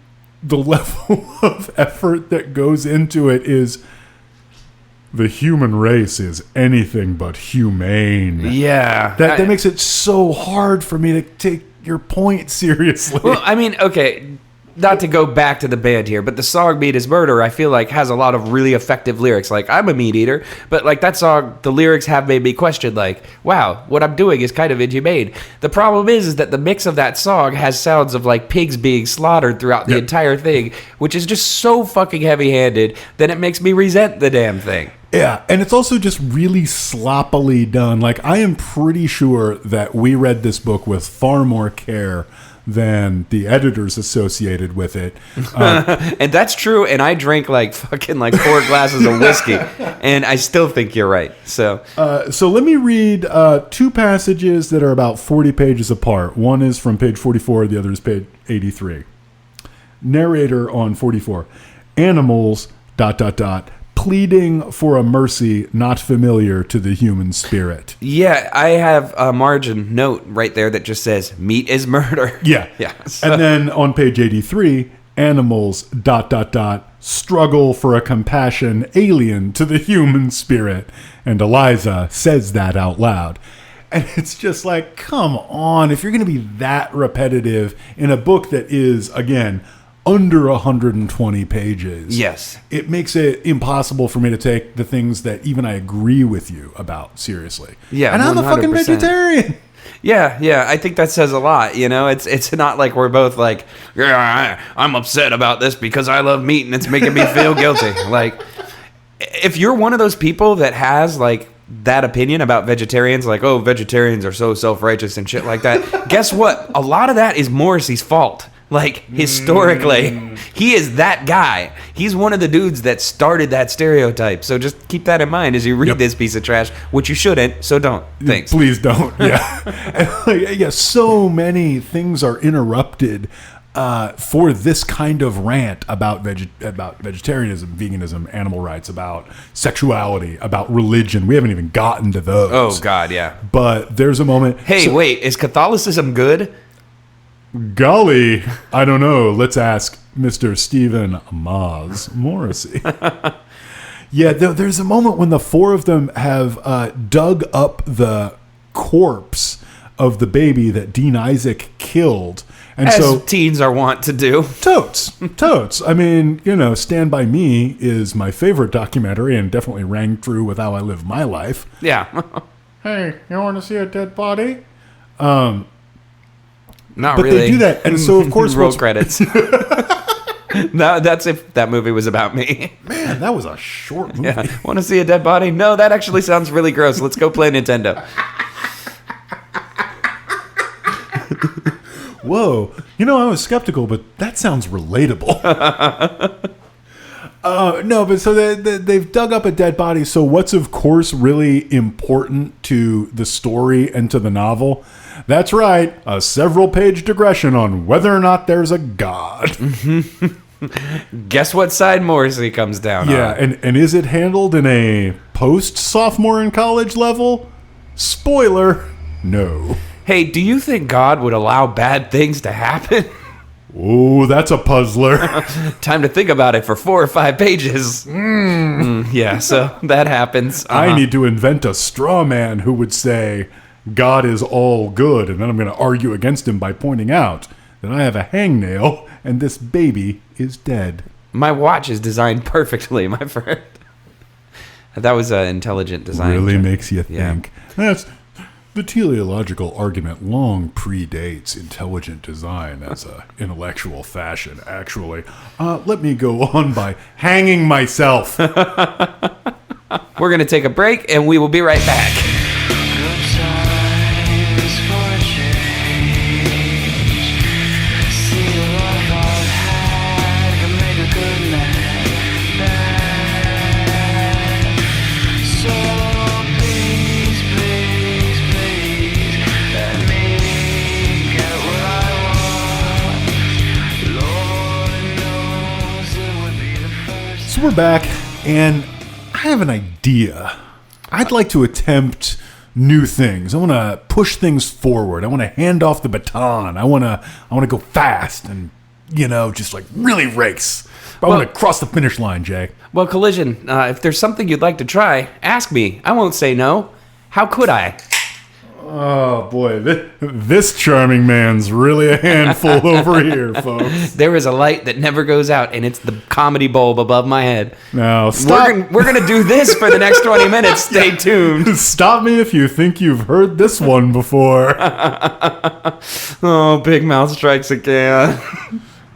the level of effort that goes into it is the human race is anything but humane. Yeah. That makes it so hard for me to take your point seriously. Well, I mean, okay, not to go back to the band here, but the song Meat is Murder, I feel like has a lot of really effective lyrics. Like, I'm a meat eater, but like that song, the lyrics have made me question, like, wow, what I'm doing is kind of inhumane. The problem is that the mix of that song has sounds of like pigs being slaughtered throughout the entire thing, which is just so fucking heavy-handed that it makes me resent the damn thing. Yeah, and it's also just really sloppily done. Like, I am pretty sure that we read this book with far more care than the editors associated with it. And that's true, and I drank like fucking like 4 glasses of whiskey, and I still think you're right. So let me read 2 passages that are about 40 pages apart. One is from page 44, the other is page 83. Narrator on 44. Animals, ... pleading for a mercy not familiar to the human spirit. yeah, I have a margin note right there that just says meat is murder. Yeah. Yeah. So- And then on page 83, animals ... struggle for a compassion alien to the human spirit. And Eliza says that out loud. And it's just like, come on, if you're going to be that repetitive in a book that is, again, under 120 pages. Yes. It makes it impossible for me to take the things that even I agree with you about seriously. Yeah, and I'm a fucking 100%. vegetarian. Yeah, I think that says a lot, you know? It's not like we're both like, yeah, I'm upset about this because I love meat and it's making me feel guilty. Like, if you're one of those people that has, like, that opinion about vegetarians, like, oh, vegetarians are so self-righteous and shit like that, guess what? A lot of that is Morrissey's fault. Like, historically, he is that guy. He's one of the dudes that started that stereotype. So just keep that in mind as you read this piece of trash, which you shouldn't, so don't. Thanks. Please don't. Yeah. And like, so many things are interrupted for this kind of rant about vegetarianism, veganism, animal rights, about sexuality, about religion. We haven't even gotten to those. Oh, God, yeah. But there's a moment. Hey, wait, is Catholicism good? Golly, I don't know. Let's ask Mr. Stephen Morrissey. Yeah, there's a moment when the 4 of them have dug up the corpse of the baby that Dean Isaac killed. And As so teens are wont to do. Totes. I mean, Stand By Me is my favorite documentary and definitely rang true with how I live my life. Yeah. Hey, you want to see a dead body? Not But really. they do that, and so of course roll credits. No, that's if that movie was about me. Man, that was a short movie. Yeah. Want to see a dead body? No, that actually sounds really gross. Let's go play Nintendo. Whoa. I was skeptical, but that sounds relatable. No, but so they've dug up a dead body. So what's, of course, really important to the story and to the novel? That's right. A several-page digression on whether or not there's a god. Guess what side Morrissey comes down on? Yeah, and is it handled in a post-sophomore in college level? Spoiler, no. Hey, do you think God would allow bad things to happen? Oh, that's a puzzler. Time to think about it for 4 or 5 pages. Yeah, so that happens. I need to invent a straw man who would say, God is all good, and then I'm going to argue against him by pointing out that I have a hangnail and this baby is dead. My watch is designed perfectly, my friend. That was an intelligent design. Really joke. makes you think. That's the teleological argument long predates intelligent design as an intellectual fashion, actually. Let me go on by hanging myself. We're going to take a break, and we will be right back. So we're back, and I have an idea. I'd like to attempt new things. I want to push things forward. I want to hand off the baton. I want to go fast and, just like really race. I want to cross the finish line, Jay. Well, Collision, if there's something you'd like to try, ask me. I won't say no. How could I? Oh, boy. This charming man's really a handful over here, folks. There is a light that never goes out, and it's the comedy bulb above my head. Now, stop. We're going to do this for the next 20 minutes. Stay tuned. Stop me if you think you've heard this one before. Oh, Big Mouth strikes again.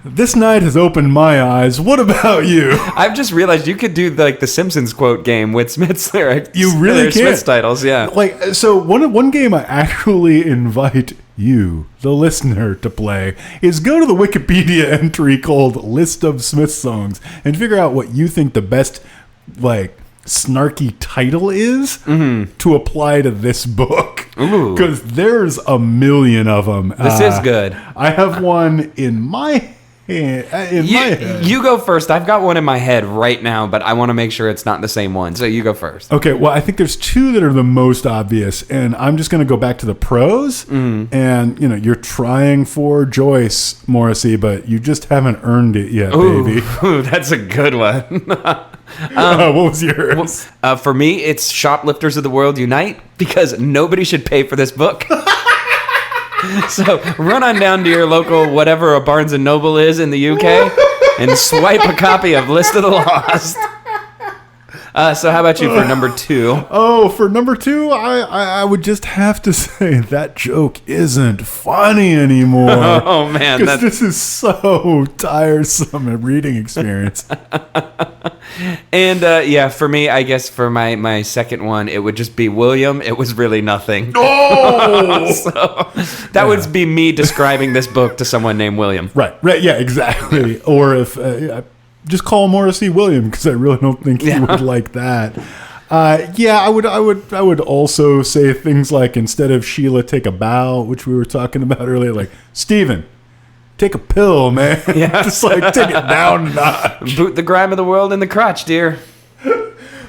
This night has opened my eyes. What about you? I've just realized you could do the Simpsons quote game with Smith's lyrics. You really can. Smith's titles, yeah. So one game I actually invite you, the listener, to play is go to the Wikipedia entry called List of Smith Songs and figure out what you think the best, snarky title is to apply to this book. Because there's a million of them. This is good. I have one in my head. You go first. I've got one in my head right now, but I want to make sure it's not the same one. So you go first. Okay, well, I think there's two that are the most obvious, and I'm just going to go back to the pros. And, you're trying for Joyce, Morrissey, but you just haven't earned it yet, baby. Ooh, that's a good one. What was yours? For me, it's Shoplifters of the World Unite, because nobody should pay for this book. So run on down to your local whatever a Barnes & Noble is in the UK and swipe a copy of List of the Lost. So how about you for number 2? Oh, for number 2, I would just have to say that joke isn't funny anymore. Oh, man. Because this is so tiresome a reading experience. And, for me, I guess for my second one, it would just be William. It was really nothing. Oh! So that would be me describing this book to someone named William. Right, yeah, exactly. Or if... just call Morrissey William, because I really don't think he would like that. I would also say things like, instead of Sheila, take a bow, which we were talking about earlier, like, Steven, take a pill, man. Yeah. Just take it down a notch. Boot the grime of the world in the crotch, dear.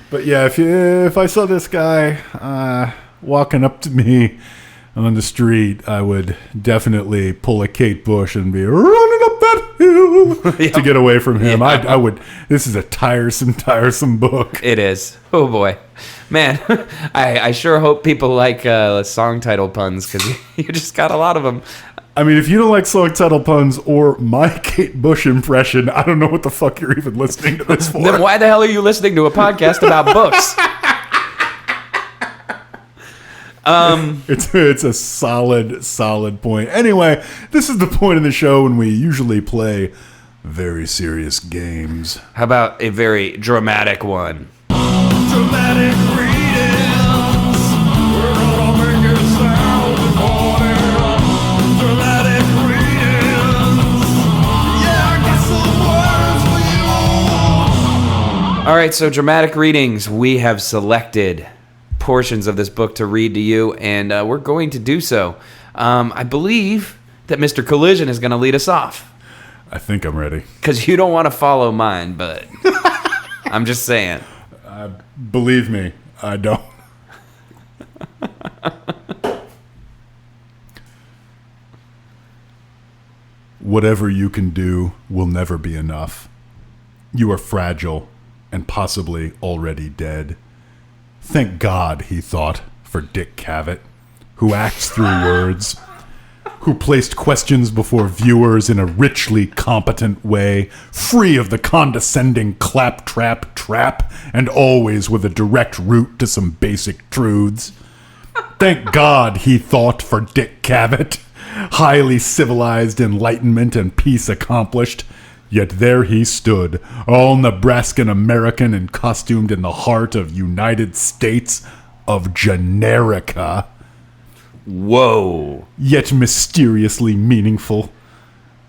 But yeah, if I saw this guy walking up to me on the street, I would definitely pull a Kate Bush and be running up that hill to get away from him. Yeah. I would. This is a tiresome book. It is. Oh boy, man. I sure hope people like song title puns, because you just got a lot of them. I mean, if you don't like song title puns or my Kate Bush impression, I don't know what the fuck you're even listening to this for. Then why the hell are you listening to a podcast about books? It's a solid point. Anyway, this is the point in the show when we usually play very serious games. How about a very dramatic one? Dramatic readings. We're gonna make it sound important. Dramatic readings. Yeah, I got some words for you. All right, so dramatic readings. We have selected portions of this book to read to you, and we're going to do so. I believe that Mr. Collision is going to lead us off. I think I'm ready. Because you don't want to follow mine, but I'm just saying. Believe me, I don't. Whatever you can do will never be enough. You are fragile and possibly already dead. Thank God, he thought, for Dick Cavett, who acts through words, who placed questions before viewers in a richly competent way, free of the condescending claptrap trap, and always with a direct route to some basic truths. Thank God, he thought, for Dick Cavett, highly civilized enlightenment and peace accomplished. Yet there he stood, all Nebraskan American and costumed in the heart of United States of Generica. Whoa. Yet mysteriously meaningful.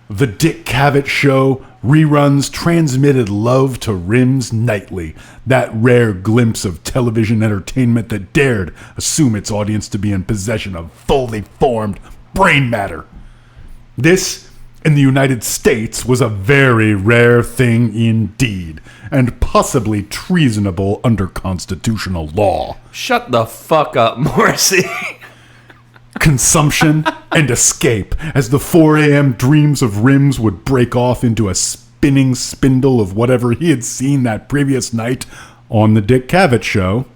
The Dick Cavett Show reruns transmitted love to rims nightly, that rare glimpse of television entertainment that dared assume its audience to be in possession of fully formed brain matter. This in the United States was a very rare thing indeed, and possibly treasonable under constitutional law. Shut the fuck up, Morrissey. Consumption and escape, as the 4 a.m. dreams of Rims would break off into a spinning spindle of whatever he had seen that previous night on the Dick Cavett Show.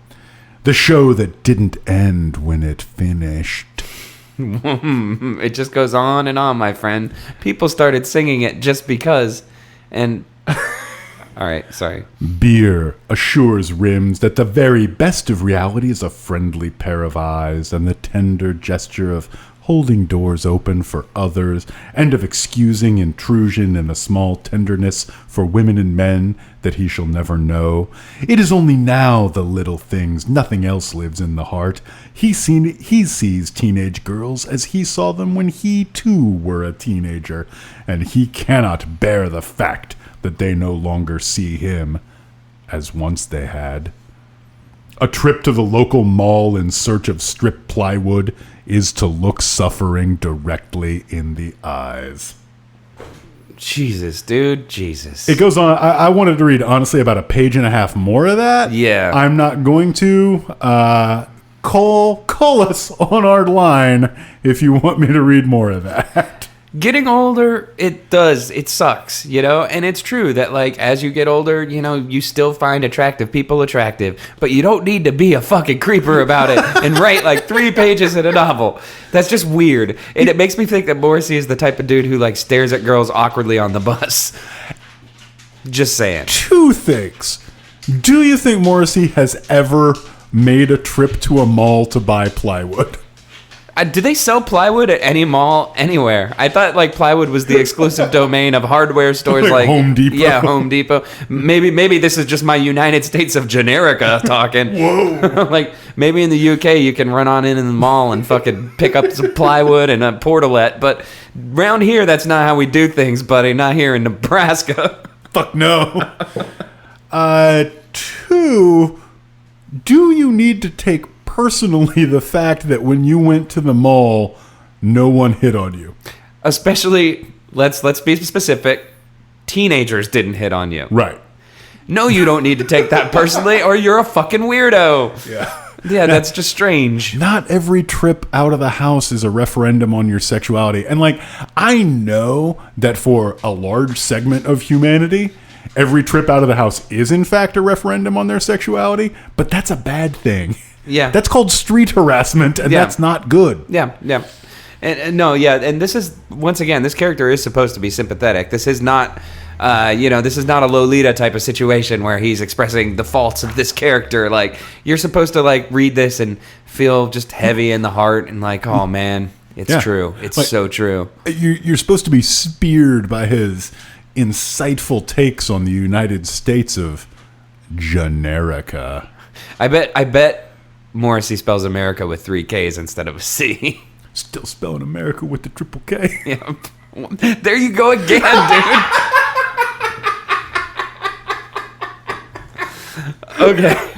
The show that didn't end when it finished. It just goes on and on, my friend. People started singing it just because, and... All right, sorry. Beer assures Rims that the very best of reality is a friendly pair of eyes and the tender gesture of holding doors open for others and of excusing intrusion and a small tenderness for women and men that he shall never know. It is only now the little things, nothing else lives in the heart. He sees teenage girls as he saw them when he too were a teenager, and he cannot bear the fact that they no longer see him as once they had. A trip to the local mall in search of strip plywood is to look suffering directly in the eyes. Jesus, dude. Jesus. It goes on. I wanted to read, honestly, about a page and a half more of that. Yeah. I'm not going to. Call us on our line if you want me to read more of that. Getting older, it sucks, you know? And it's true that, like, as you get older, you know, you still find attractive people attractive, but you don't need to be a fucking creeper about it and write, like, 3 pages in a novel. That's just weird. And it makes me think that Morrissey is the type of dude who, like, stares at girls awkwardly on the bus. Just saying. 2 things. Do you think Morrissey has ever made a trip to a mall to buy plywood? Do they sell plywood at any mall anywhere? I thought like plywood was the exclusive domain of hardware stores like Home Depot. Yeah, Home Depot. Maybe this is just my United States of Generica talking. Whoa. Like maybe in the UK you can run on in the mall and fucking pick up some plywood and a portalette, but around here that's not how we do things, buddy. Not here in Nebraska. Fuck no. 2, do you need to take personally the fact that when you went to the mall, no one hit on you? Especially, let's be specific, teenagers didn't hit on you. Right. No, you don't need to take that personally, or you're a fucking weirdo. Yeah. Yeah, that's just strange. Not every trip out of the house is a referendum on your sexuality. And, like, I know that for a large segment of humanity, every trip out of the house is, in fact, a referendum on their sexuality, but that's a bad thing. Yeah. That's called street harassment, and that's not good. Yeah. And no, yeah, and this is, once again, this character is supposed to be sympathetic. This is not, this is not a Lolita type of situation where he's expressing the faults of this character. Like, you're supposed to, like, read this and feel just heavy in the heart and like, oh, man, it's true. It's like, so true. You're supposed to be speared by his insightful takes on the United States of Generica. I bet Morrissey spells America with 3 Ks instead of a C. Still spelling America with the triple K. Yeah. There you go again, dude. Okay.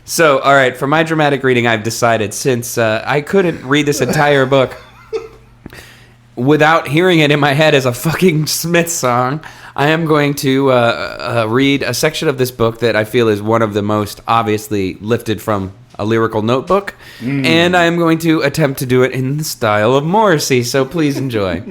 So, all right, for my dramatic reading, I've decided, since I couldn't read this entire book without hearing it in my head as a fucking Smith song, I am going to read a section of this book that I feel is one of the most obviously lifted from a lyrical notebook, and I am going to attempt to do it in the style of Morrissey, so please enjoy.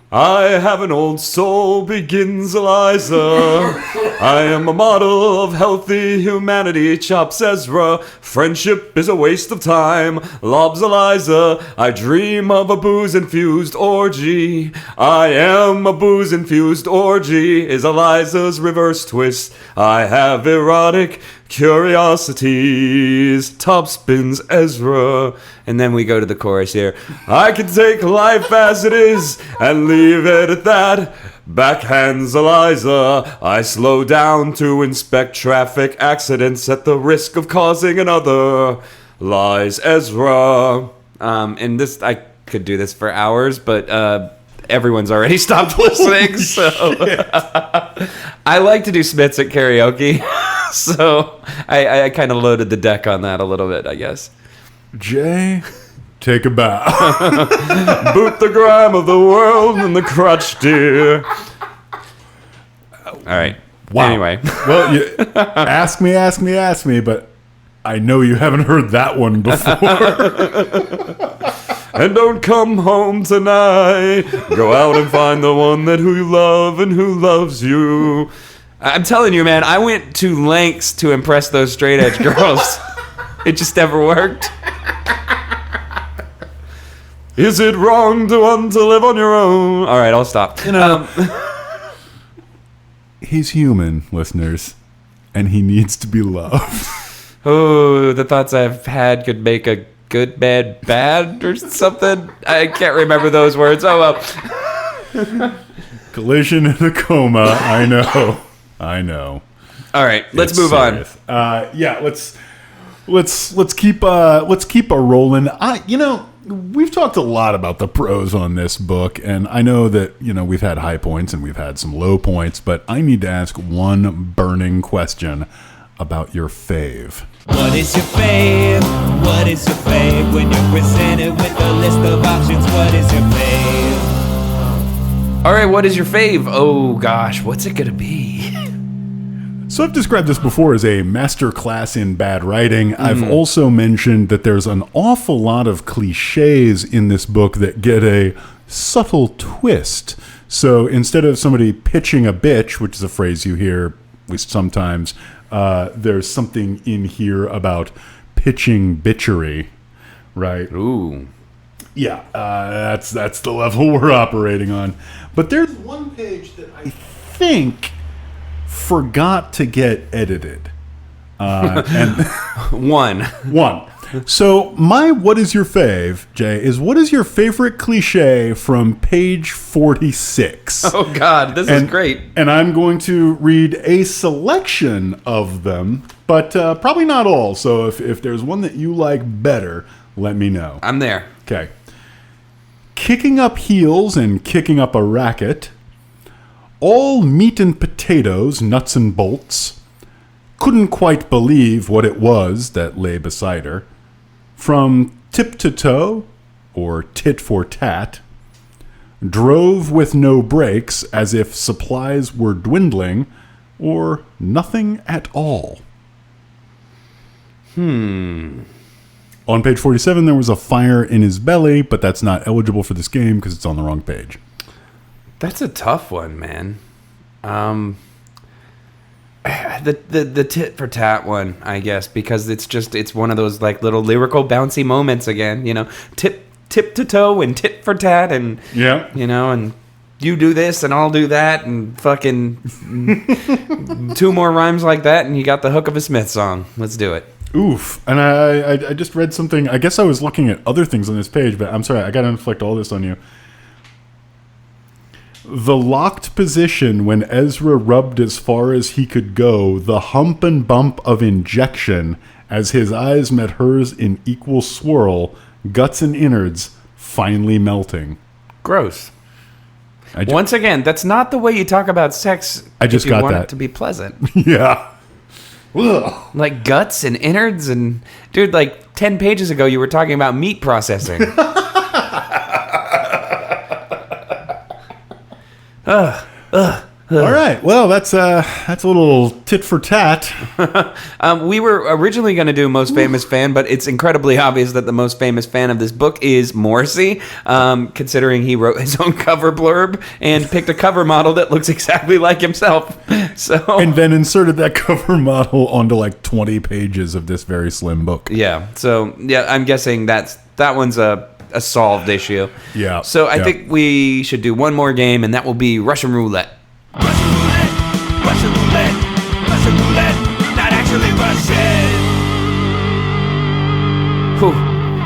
I have an old soul, begins Eliza. I am a model of healthy humanity, chops Ezra. Friendship is a waste of time, lobs Eliza. I dream of a booze-infused orgy. I am a booze-infused orgy, is Eliza's reverse twist. I have erotic curiosities, top spins Ezra. And then we go to the chorus here. I can take life as it is and leave it at that. Backhands Eliza. I slow down to inspect traffic accidents at the risk of causing another. Lies Ezra. And this, I could do this for hours, but everyone's already stopped listening, so I like to do Smiths at karaoke, so I kind of loaded the deck on that a little bit, I guess. Jay, take a bow. Boot the grime of the world in the crotch, dear. All right. Wow. Anyway. Well, you, ask me, but I know you haven't heard that one before. And don't come home tonight. Go out and find the one that who you love and who loves you. I'm telling you, man, I went to lengths to impress those straight edge girls. It just never worked. Is it wrong to want to live on your own? All right, I'll stop. You know, he's human, listeners, and he needs to be loved. Oh, the thoughts I've had could make a good, bad, or something. I can't remember those words. Oh, well. Collision in a coma. I know. All right, let's It's move serious. Yeah, let's keep a rolling. We've talked a lot about the pros on this book, and I know that we've had high points and we've had some low points, but I need to ask one burning question about your fave. What is your fave? What is your fave? When you're presented with a list of options, what is your fave? All right, what is your fave? Oh, gosh, what's it going to be? So I've described this before as a master class in bad writing. I've also mentioned that there's an awful lot of cliches in this book that get a subtle twist. So instead of somebody pitching a bitch, which is a phrase you hear at least sometimes, there's something in here about pitching bitchery, right? Ooh. Yeah, that's the level we're operating on. But there's one page that I think forgot to get edited. And One. So my what is your fave, Jay, is what is your favorite cliche from page 46? Oh, God, this is great. And I'm going to read a selection of them, but probably not all. So if there's one that you like better, let me know. I'm there. Okay. Kicking up heels and kicking up a racket. All meat and potatoes, nuts and bolts. Couldn't quite believe what it was that lay beside her. From tip to toe, or tit for tat. Drove with no brakes as if supplies were dwindling, or nothing at all. On page 47, there was a fire in his belly, but that's not eligible for this game because it's on the wrong page. That's a tough one, man. The tit for tat one, I guess, because it's one of those like little lyrical bouncy moments again, tip to toe and tit for tat, and Yeah. and you do this and I'll do that, and fucking 2 more rhymes like that, and you got the hook of a Smith song. Let's do it. Oof. And I just read something. I guess I was looking at other things on this page, but I'm sorry. I got to inflict all this on you. The locked position when Ezra rubbed as far as he could go, the hump and bump of injection as his eyes met hers in equal swirl, guts and innards finally melting. Gross. Once again, that's not the way you talk about sex. I just if you got want that. it to be pleasant. Yeah. Ugh. Like guts and innards and... Dude, like 10 pages ago, you were talking about meat processing. All right. Well, that's a little tit for tat. We were originally going to do most famous fan, but it's incredibly obvious that the most famous fan of this book is Morrissey, considering he wrote his own cover blurb and picked a cover model that looks exactly like himself. So And then inserted that cover model onto like 20 pages of this very slim book. yeah, I'm guessing that one's a solved issue. Yeah. So I Yeah. think we should do one more game, and that will be Russian roulette. Russian roulette, Russian roulette, Russian roulette, not actually Russian. Whew.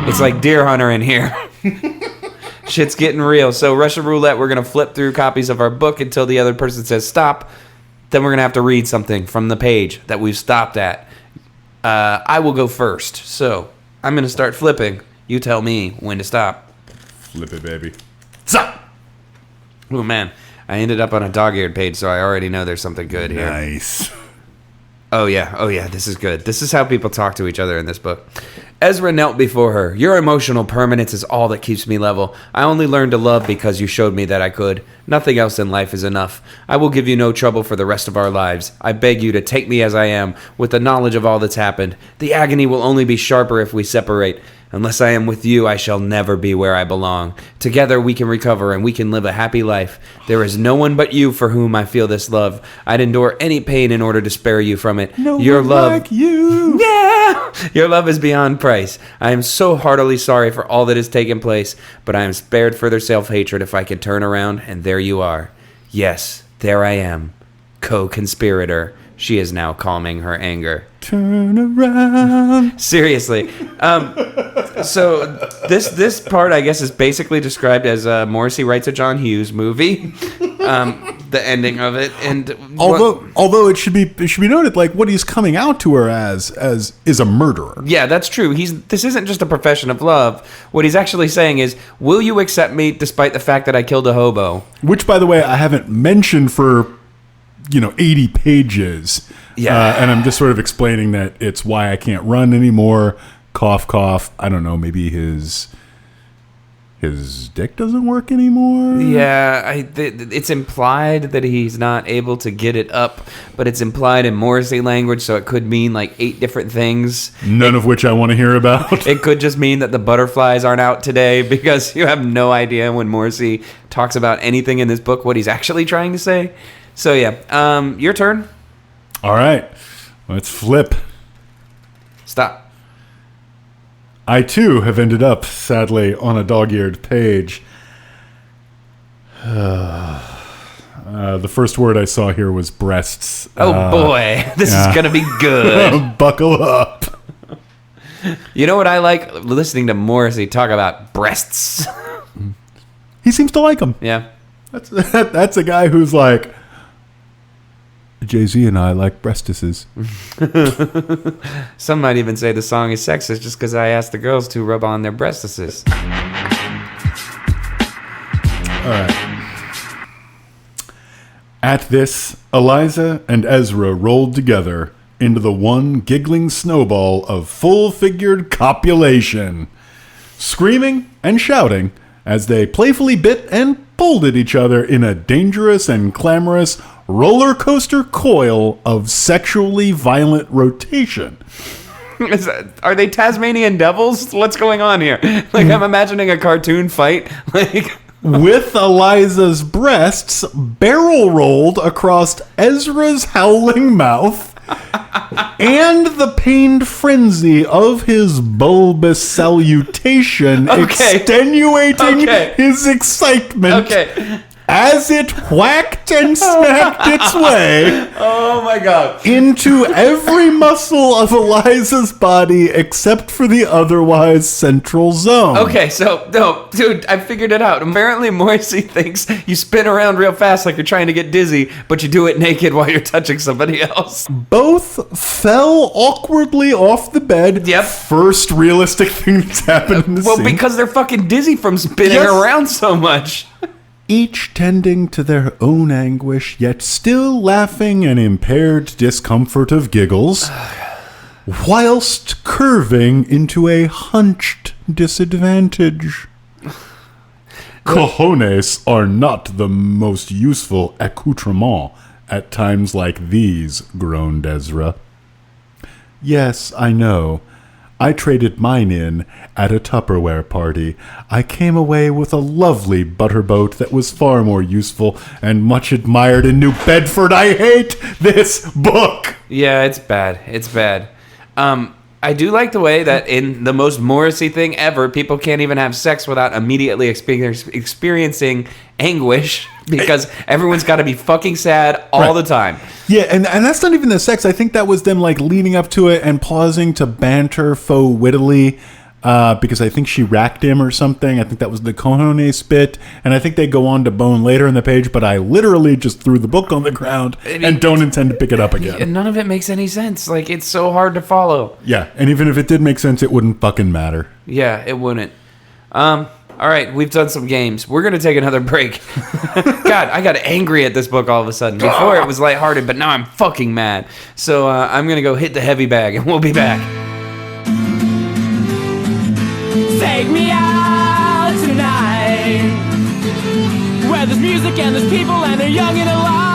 It's like Deer Hunter in here. Shit's getting real. So Russian roulette, we're going to flip through copies of our book until the other person says stop. Then we're going to have to read something from the page that we've stopped at. I will go first. So I'm going to start flipping. You tell me when to stop. Flip it, baby. Stop. Oh, man. I ended up on a dog-eared page, so I already know there's something good here. Nice. Oh yeah, this is good. This is how people talk to each other in this book. Ezra knelt before her. Your emotional permanence is all that keeps me level. I only learned to love because you showed me that I could. Nothing else in life is enough. I will give you no trouble for the rest of our lives. I beg you to take me as I am, with the knowledge of all that's happened. The agony will only be sharper if we separate. Unless I am with you, I shall never be where I belong. Together we can recover and we can live a happy life. There is no one but you for whom I feel this love. I'd endure any pain in order to spare you from it. Your love, like you. yeah, your love is beyond price. I am so heartily sorry for all that has taken place, but I am spared further self-hatred if I can turn around, and there you are. Yes, there I am, co-conspirator. She is now calming her anger. Turn around. Seriously. So this part, I guess, is basically described as Morrissey writes a John Hughes movie. The ending of it, and although it should be noted, like what he's coming out to her as is a murderer. Yeah, that's true. This isn't just a profession of love. What he's actually saying is, will you accept me despite the fact that I killed a hobo? Which, by the way, I haven't mentioned for 80 pages. Yeah. And I'm just sort of explaining that it's why I can't run anymore. Cough, cough. I don't know. Maybe his dick doesn't work anymore. Yeah, it's implied that he's not able to get it up, but it's implied in Morrissey language, so it could mean like 8 different things. None of which I want to hear about. It could just mean that the butterflies aren't out today, because you have no idea when Morrissey talks about anything in this book what he's actually trying to say. So yeah, your turn. All right, let's flip. Stop. I, too, have ended up, sadly, on a dog-eared page. The first word I saw here was breasts. Oh, boy. This is going to be good. Buckle up. You know what I like? Listening to Morrissey talk about breasts. He seems to like them. Yeah. That's a guy who's like, Jay-Z and I like breastises. Some might even say the song is sexist just because I asked the girls to rub on their breastises. All right. At this, Eliza and Ezra rolled together into the one giggling snowball of full-figured copulation, screaming and shouting as they playfully bit and pulled at each other in a dangerous and clamorous roller coaster coil of sexually violent rotation. Are they Tasmanian devils? What's going on here? Like, I'm imagining a cartoon fight. Like, with Eliza's breasts barrel rolled across Ezra's howling mouth and the pained frenzy of his bulbous salutation extenuating his excitement as it whacked and smacked its way into every muscle of Eliza's body except for the otherwise central zone. Okay, so, no, dude, I figured it out. Apparently Morrissey thinks you spin around real fast like you're trying to get dizzy, but you do it naked while you're touching somebody else. Both fell awkwardly off the bed. Yep. First realistic thing that's happened in the scene. Well, because they're fucking dizzy from spinning around so much. Each tending to their own anguish, yet still laughing an impaired discomfort of giggles, whilst curving into a hunched disadvantage. Cojones are not the most useful accoutrement at times like these, groaned Ezra. Yes, I know. I traded mine in at a Tupperware party. I came away with a lovely butterboat that was far more useful and much admired in New Bedford. I hate this book. Yeah, it's bad. It's bad. I do like the way that in the most Morrissey thing ever, people can't even have sex without immediately experiencing anguish because everyone's got to be fucking sad all the time. Yeah, and that's not even the sex. I think that was them like leading up to it and pausing to banter faux wittily because I think she racked him or something. I think that was the cojones bit, and I think they go on to bone later in the page, but I literally just threw the book on the ground and don't intend to pick it up again. None of it makes any sense. Like, it's so hard to follow. Yeah, and even if it did make sense, it wouldn't fucking matter. Yeah, it wouldn't. All right, we've done some games. We're going to take another break. God, I got angry at this book all of a sudden. Before it was lighthearted, but now I'm fucking mad. So I'm going to go hit the heavy bag, and we'll be back. Take me out tonight, where there's music and there's people and they're young and alive.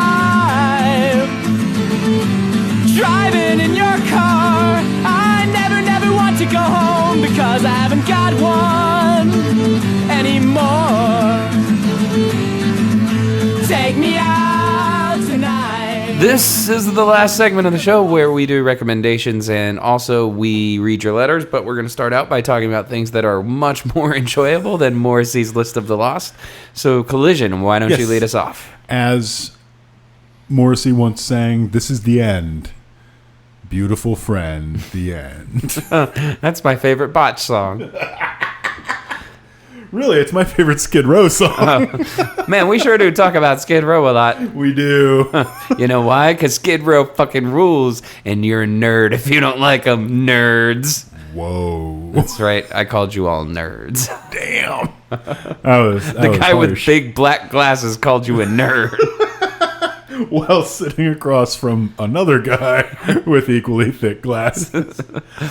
Driving in your car, I never want to go home because I haven't got one anymore. Take me out tonight. This is the last segment of the show where we do recommendations and also we read your letters, but we're going to start out by talking about things that are much more enjoyable than Morrissey's List of the Lost. So, Collision, why don't you lead us off? As Morrissey once sang, this is the end. Beautiful friend, the end. That's my favorite botch song. Really, it's my favorite Skid Row song. Man, we sure do talk about Skid Row a lot. We do. You know why? Because Skid Row fucking rules, and you're a nerd if you don't like them, nerds. Whoa. That's right. I called you all nerds. Damn. The guy with big black glasses called you a nerd. While sitting across from another guy with equally thick glasses.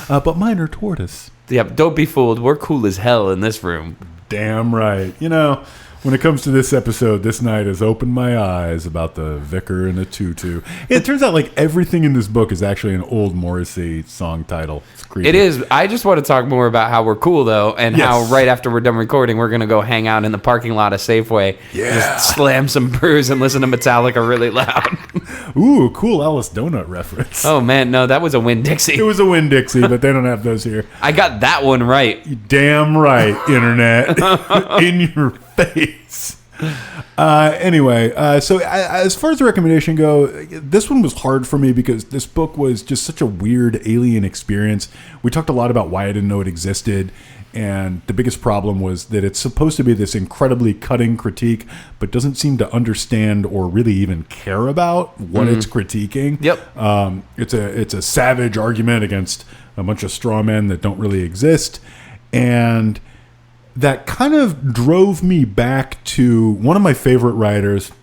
But mine are tortoise. Yep, don't be fooled. We're cool as hell in this room. Damn right. You know, when it comes to this episode, this night has opened my eyes about the vicar in a tutu. It turns out like everything in this book is actually an old Morrissey song title. It's creepy. It is. I just want to talk more about how we're cool, though, and how right after we're done recording, we're going to go hang out in the parking lot of Safeway. Yeah. Just slam some brews and listen to Metallica really loud. Ooh, cool Alice Donut reference. Oh, man, no, that was a Winn-Dixie. It was a Winn-Dixie, but they don't have those here. I got that one right. Damn right, Internet. In your face. Anyway, so as far as the recommendation go, this one was hard for me because this book was just such a weird alien experience. We talked a lot about why I didn't know it existed, and the biggest problem was that it's supposed to be this incredibly cutting critique, but doesn't seem to understand or really even care about what it's critiquing. Yep. It's a savage argument against a bunch of straw men that don't really exist, and that kind of drove me back to one of my favorite writers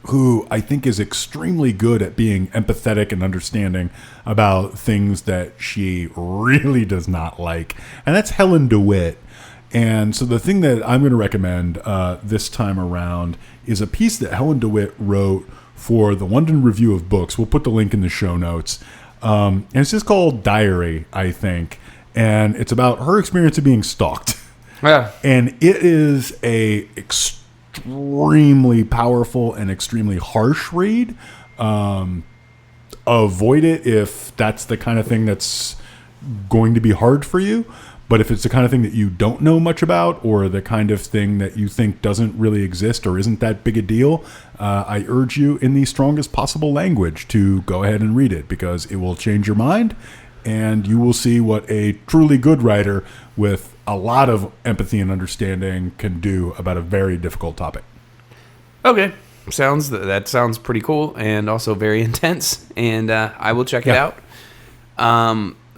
who I think is extremely good at being empathetic and understanding about things that she really does not like. And that's Helen DeWitt. And so the thing that I'm going to recommend this time around is a piece that Helen DeWitt wrote for the London Review of Books. We'll put the link in the show notes. And it's just called Diary, I think. And it's about her experience of being stalked. Yeah. And it is a extremely powerful and extremely harsh read. Avoid it if that's the kind of thing that's going to be hard for you. But if it's the kind of thing that you don't know much about, or the kind of thing that you think doesn't really exist or isn't that big a deal, I urge you in the strongest possible language to go ahead and read it, because it will change your mind, and you will see what a truly good writer with a lot of empathy and understanding can do about a very difficult topic. Okay. That sounds pretty cool and also very intense, and I will check it out.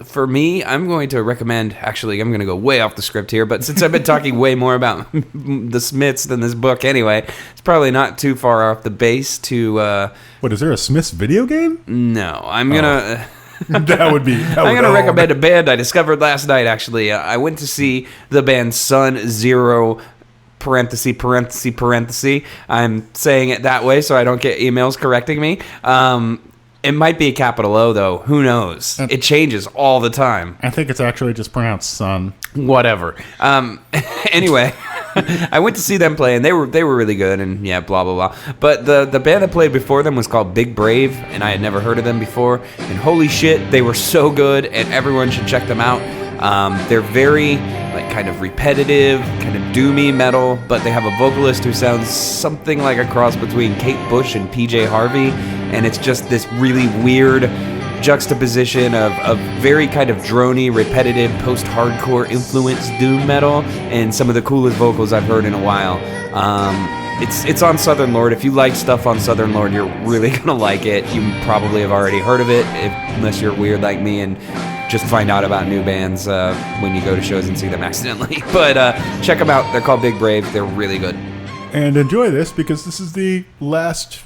For me, I'm going to recommend, actually, I'm going to go way off the script here, but since I've been talking way more about the Smiths than this book anyway, it's probably not too far off the base to... What, is there a Smiths video game? No, I'm going to... I'm going to recommend a band I discovered last night, actually. I went to see the band Sun Zero... parenthesis. I'm saying it that way so I don't get emails correcting me. It might be a capital O, though. Who knows? It changes all the time. I think it's actually just pronounced Sun. Whatever. Anyway, I went to see them play, and they were really good, and yeah, blah, blah, blah. But the band that played before them was called Big Brave, and I had never heard of them before. And holy shit, they were so good, and everyone should check them out. They're very kind of repetitive, kind of doomy metal, but they have a vocalist who sounds something like a cross between Kate Bush and PJ Harvey, and it's just this really weird juxtaposition of very kind of drony, repetitive, post-hardcore influenced doom metal, and some of the coolest vocals I've heard in a while. It's on Southern Lord. If you like stuff on Southern Lord, you're really gonna like it. You probably have already heard of it, unless you're weird like me and just find out about new bands when you go to shows and see them accidentally. But check them out. They're called Big Brave. They're really good. And enjoy this, because this is the last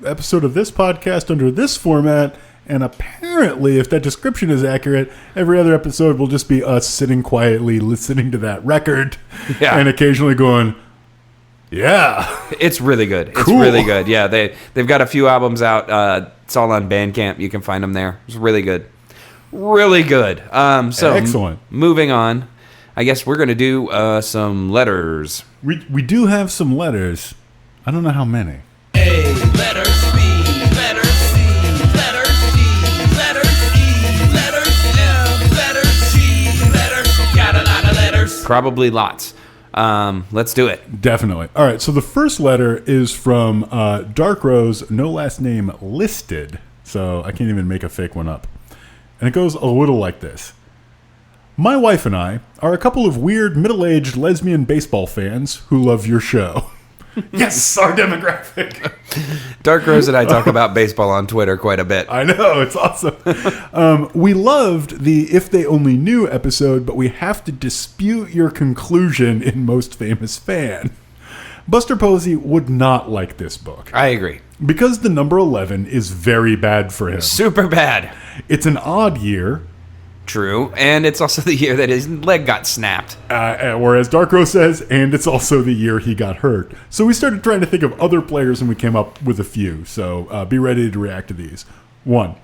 episode of this podcast under this format. And apparently, if that description is accurate, every other episode will just be us sitting quietly listening to that record and occasionally going, yeah. It's really good. Cool. It's really good. Yeah, they've got a few albums out. It's all on Bandcamp. You can find them there. It's really good. Really good. So excellent. Moving on. I guess we're going to do some letters. We do have some letters. I don't know how many. A, letters B, letters C, letters D, letters E, letters F, letters G, letters, got a lot of letters. Probably lots. Let's do it. Definitely. All right, so the first letter is from Dark Rose, no last name listed. So I can't even make a fake one up. And it goes a little like this. My wife and I are a couple of weird middle-aged lesbian baseball fans who love your show. Yes, our demographic. Dark Rose and I talk about baseball on Twitter quite a bit. I know, it's awesome. We loved the If They Only Knew episode, but we have to dispute your conclusion in Most Famous Fan. Buster Posey would not like this book. I agree. Because the number 11 is very bad for him. Super bad. It's an odd year. True. And it's also the year that his leg got snapped. Whereas Dark Rose says, and it's also the year he got hurt. So we started trying to think of other players, and we came up with a few. So be ready to react to these. 1.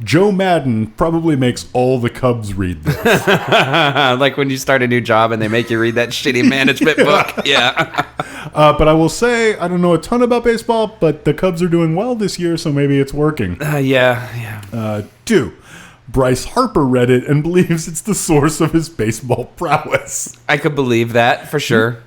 Joe Madden probably makes all the Cubs read this. Like when you start a new job and they make you read that shitty management book. Yeah. But I will say, I don't know a ton about baseball, but the Cubs are doing well this year, so maybe it's working. Yeah. 2. Bryce Harper read it and believes it's the source of his baseball prowess. I could believe that, for sure.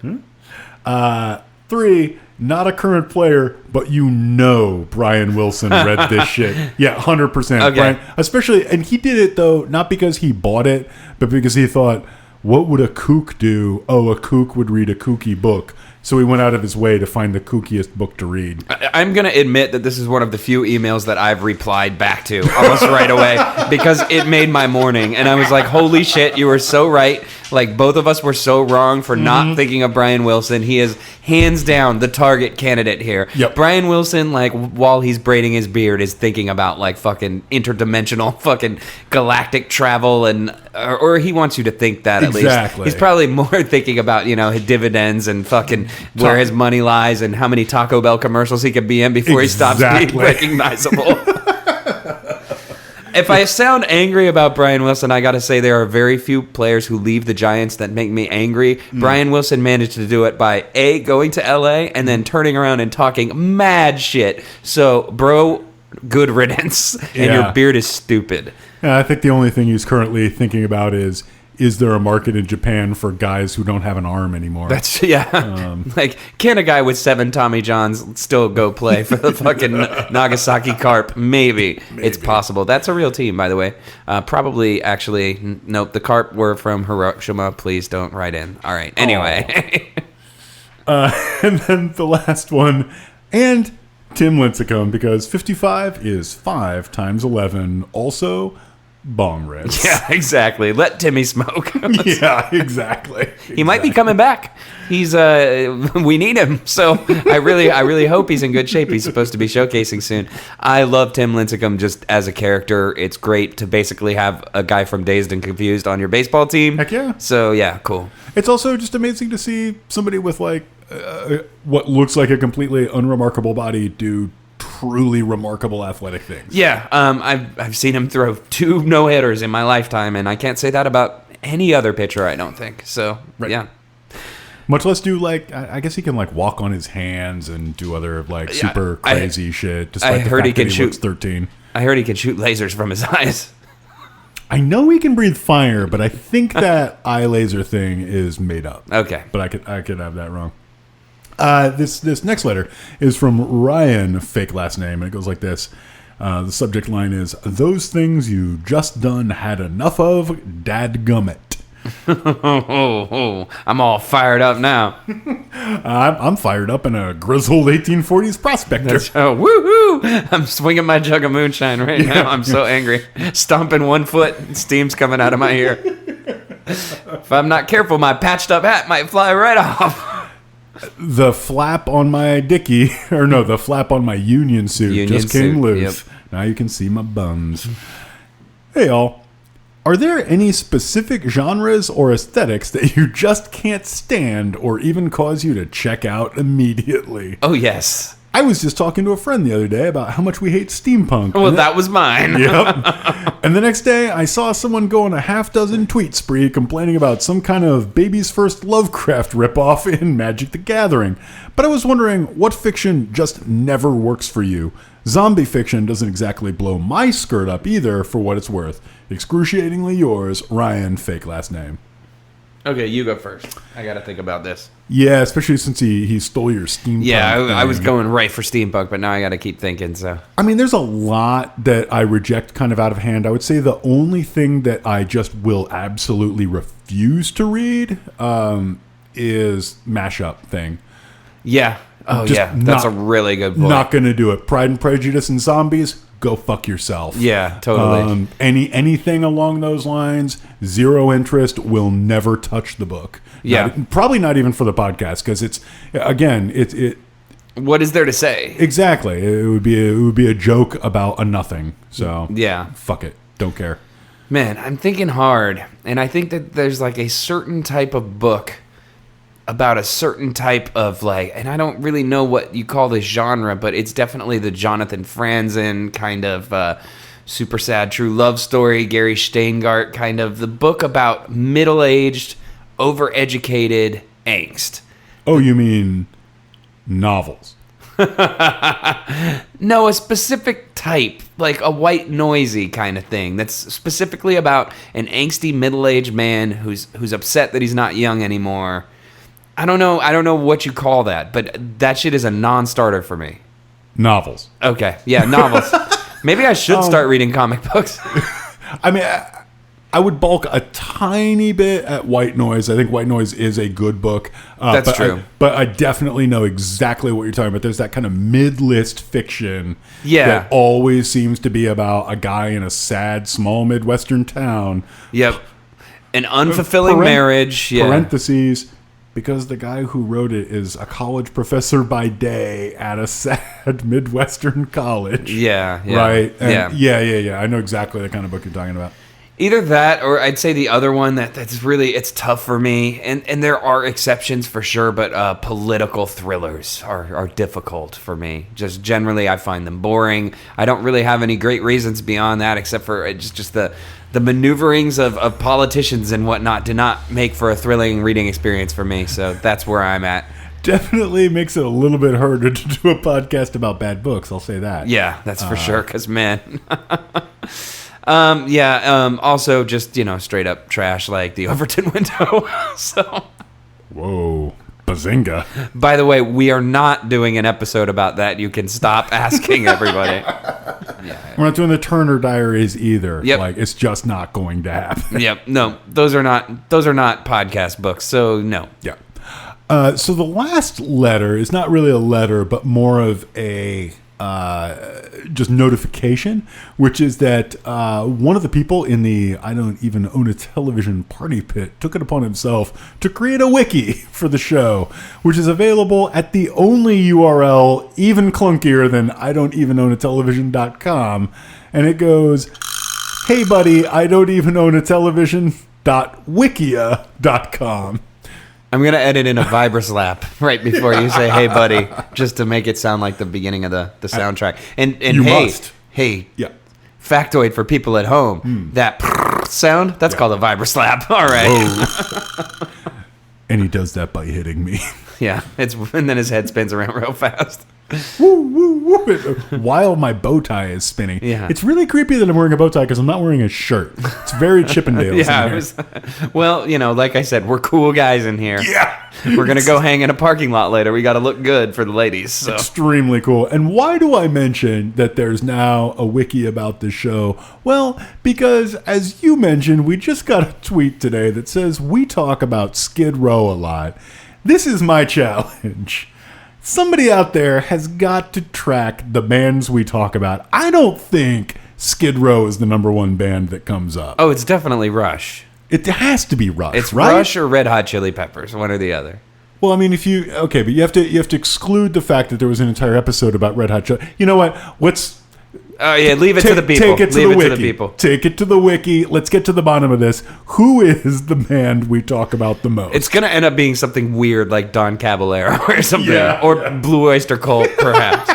3. Not a current player, but you know Brian Wilson read this shit. Yeah, 100%. Okay. Brian, especially, and he did it, though, not because he bought it, but because he thought, what would a kook do? Oh, a kook would read a kooky book. So he went out of his way to find the kookiest book to read. I'm going to admit that this is one of the few emails that I've replied back to almost right away because it made my morning. And I was like, holy shit, you were so right. Like, both of us were so wrong for not thinking of Brian Wilson. He is hands down the target candidate here. Yep. Brian Wilson, like, while he's braiding his beard, is thinking about, like, fucking interdimensional fucking galactic travel, and or he wants you to think that at least. Exactly. He's probably more thinking about, you know, his dividends and fucking where his money lies and how many Taco Bell commercials he could be in before he stops being recognizable. If I sound angry about Brian Wilson, I got to say there are very few players who leave the Giants that make me angry. Brian Wilson managed to do it by, A, going to L.A. and then turning around and talking mad shit. So, bro, good riddance. And your beard is stupid. Yeah, I think the only thing he's currently thinking about is there a market in Japan for guys who don't have an arm anymore? That's, like, can a guy with 7 Tommy Johns still go play for the fucking Nagasaki Carp? Maybe. It's possible. That's a real team, by the way. Probably, actually, nope, the Carp were from Hiroshima. Please don't write in. All right, anyway. And then the last one, and Tim Lincecum, because 55 is 5 times 11, also bong rips. Yeah, exactly. Let Timmy smoke. Yeah, exactly. He might be coming back. He's we need him. So I really hope he's in good shape. He's supposed to be showcasing soon. I love Tim Lincecum just as a character. It's great to basically have a guy from Dazed and Confused on your baseball team. Heck yeah. So yeah, cool. It's also just amazing to see somebody with like what looks like a completely unremarkable body do truly remarkable athletic things. Yeah, I've seen him throw 2 no-hitters in my lifetime, and I can't say that about any other pitcher, I don't think. So, yeah. Much less do, like, I guess he can, like, walk on his hands and do other, like, super crazy shit, despite the fact that he looks 13. I heard he can shoot lasers from his eyes. I know he can breathe fire, but I think that eye laser thing is made up. Okay. But I could have that wrong. This next letter is from Ryan, fake last name, and it goes like this. The subject line is, "Those things you just done had enough of, dadgummit." I'm all fired up now. I'm fired up in a grizzled 1840s prospector. Woohoo! I'm swinging my jug of moonshine right now. I'm so angry. Stomping one foot, steam's coming out of my ear. If I'm not careful, my patched up hat might fly right off. The flap on my dickie, or no, the flap on my union suit just came loose. Yep. Now you can see my buns. Hey, y'all. Are there any specific genres or aesthetics that you just can't stand or even cause you to check out immediately? Oh, yes. I was just talking to a friend the other day about how much we hate steampunk. Well, that was mine. Yep. And the next day, I saw someone go on a half-dozen tweet spree complaining about some kind of baby's first Lovecraft ripoff in Magic the Gathering. But I was wondering, what fiction just never works for you? Zombie fiction doesn't exactly blow my skirt up either, for what it's worth. Excruciatingly yours, Ryan, fake last name. Okay, you go first. I got to think about this. Yeah, especially since he stole your steampunk. Yeah, I was going right for steampunk, but now I got to keep thinking. So I mean, there's a lot that I reject kind of out of hand. I would say the only thing that I just will absolutely refuse to read is mashup thing. Yeah. Oh, Just yeah. That's a really good point. Not going to do it. Pride and Prejudice and Zombies, go fuck yourself. Yeah, totally. Anything along those lines, zero interest, will never touch the book. Yeah. Probably not even for the podcast, because it's, again, it. What is there to say? Exactly. It would be a joke about a nothing. So yeah, fuck it. Don't care. Man, I'm thinking hard, and I think that there's like a certain type of book about a certain type of and I don't really know what you call this genre, but it's definitely the Jonathan Franzen kind of super sad true love story, Gary Steingart kind of, the book about middle-aged, overeducated angst. Oh, you mean novels? No, a specific type, like a white noisy kind of thing that's specifically about an angsty middle-aged man who's upset that he's not young anymore. I don't know what you call that, but that shit is a non-starter for me. Novels. Okay. Yeah, novels. Maybe I should start reading comic books. I mean, I would bulk a tiny bit at White Noise. I think White Noise is a good book. That's true. But I definitely know exactly what you're talking about. There's that kind of mid-list fiction that always seems to be about a guy in a sad, small Midwestern town. Yep. An unfulfilling marriage. Yeah. Parentheses. Because the guy who wrote it is a college professor by day at a sad Midwestern college. Yeah. Right? And yeah. I know exactly the kind of book you're talking about. Either that, or I'd say the other one that's really, it's tough for me. And there are exceptions for sure, but political thrillers are difficult for me. Just generally, I find them boring. I don't really have any great reasons beyond that, except for just the maneuverings of politicians and whatnot do not make for a thrilling reading experience for me. So that's where I'm at. Definitely makes it a little bit harder to do a podcast about bad books. I'll say that. Yeah, that's for sure. Because, man. Also, just, straight up trash like the Overton window. So. Whoa. Bazinga. By the way, we are not doing an episode about that. You can stop asking everybody. We're not doing the Turner Diaries either. Yep. It's just not going to happen. Yep. No, those are not podcast books. So no. Yeah. So the last letter is not really a letter, but more of a just notification, which is that one of the people in the I Don't Even Own a Television party pit took it upon himself to create a wiki for the show, which is available at the only URL even clunkier than idon'tevenownaTelevision.com, and it goes, "Hey buddy, I don't even own a television.wikia.com." I'm going to edit in a vibraslap right before you say, "Hey, buddy," just to make it sound like the beginning of the soundtrack. And you hey, must. Hey, yeah. Factoid for people at home, that sound, that's called a vibraslap. All right. And he does that by hitting me. Yeah, and then his head spins around real fast. Woo, woo, woo, while my bow tie is spinning. Yeah. It's really creepy that I'm wearing a bow tie because I'm not wearing a shirt. It's very Chippendales. Yeah. Well, like I said, we're cool guys in here. Yeah. We're going to go hang in a parking lot later. We got to look good for the ladies. So. Extremely cool. And why do I mention that there's now a wiki about this show? Well, because as you mentioned, we just got a tweet today that says we talk about Skid Row a lot. This is my challenge. Somebody out there has got to track the bands we talk about. I don't think Skid Row is the number one band that comes up. Oh, it's definitely Rush. It has to be Rush, It's right? Rush or Red Hot Chili Peppers, one or the other. Well, I mean, but you have to exclude the fact that there was an entire episode about Red Hot Chili. You know what? Oh, yeah, leave it to the people. Take it to the wiki. Take it to the wiki. Let's get to the bottom of this. Who is the band we talk about the most? It's going to end up being something weird like Don Caballero or something. Yeah. Or Blue Oyster Cult, perhaps.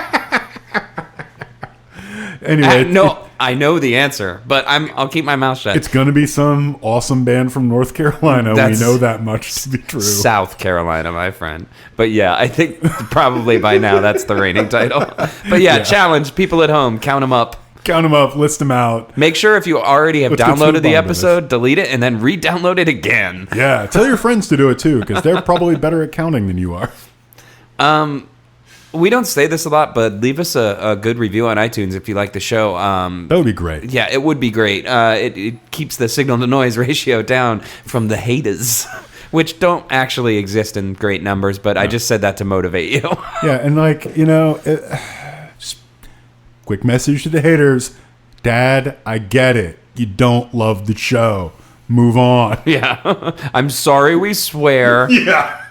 Anyway, no, I know the answer, but I'll keep my mouth shut. It's going to be some awesome band from North Carolina. We know that much to be true. South Carolina, my friend. But yeah, I think probably by now that's the reigning title. But yeah, challenge people at home. Count them up. Count them up. List them out. Make sure if you already have downloaded the episode, delete it and then re-download it again. Yeah, tell your friends to do it too, because they're probably better at counting than you are. We don't say this a lot, but leave us a good review on iTunes if you like the show. That would be great. Yeah, it would be great. It keeps the signal-to-noise ratio down from the haters, which don't actually exist in great numbers, but I just said that to motivate you. Yeah, and just quick message to the haters. Dad, I get it. You don't love the show. Move on. Yeah. I'm sorry we swear. Yeah.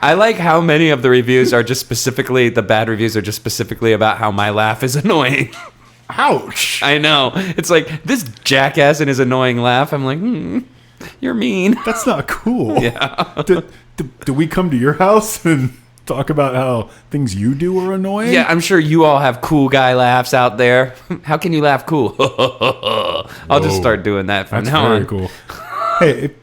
I like how many of the reviews are just specifically, the bad reviews are just specifically about how my laugh is annoying. Ouch. I know. It's like, this jackass and his annoying laugh. I'm like, you're mean. That's not cool. Yeah. Do we come to your house and talk about how things you do are annoying? Yeah, I'm sure you all have cool guy laughs out there. How can you laugh cool? I'll just start doing that from now on. That's very cool. Hey,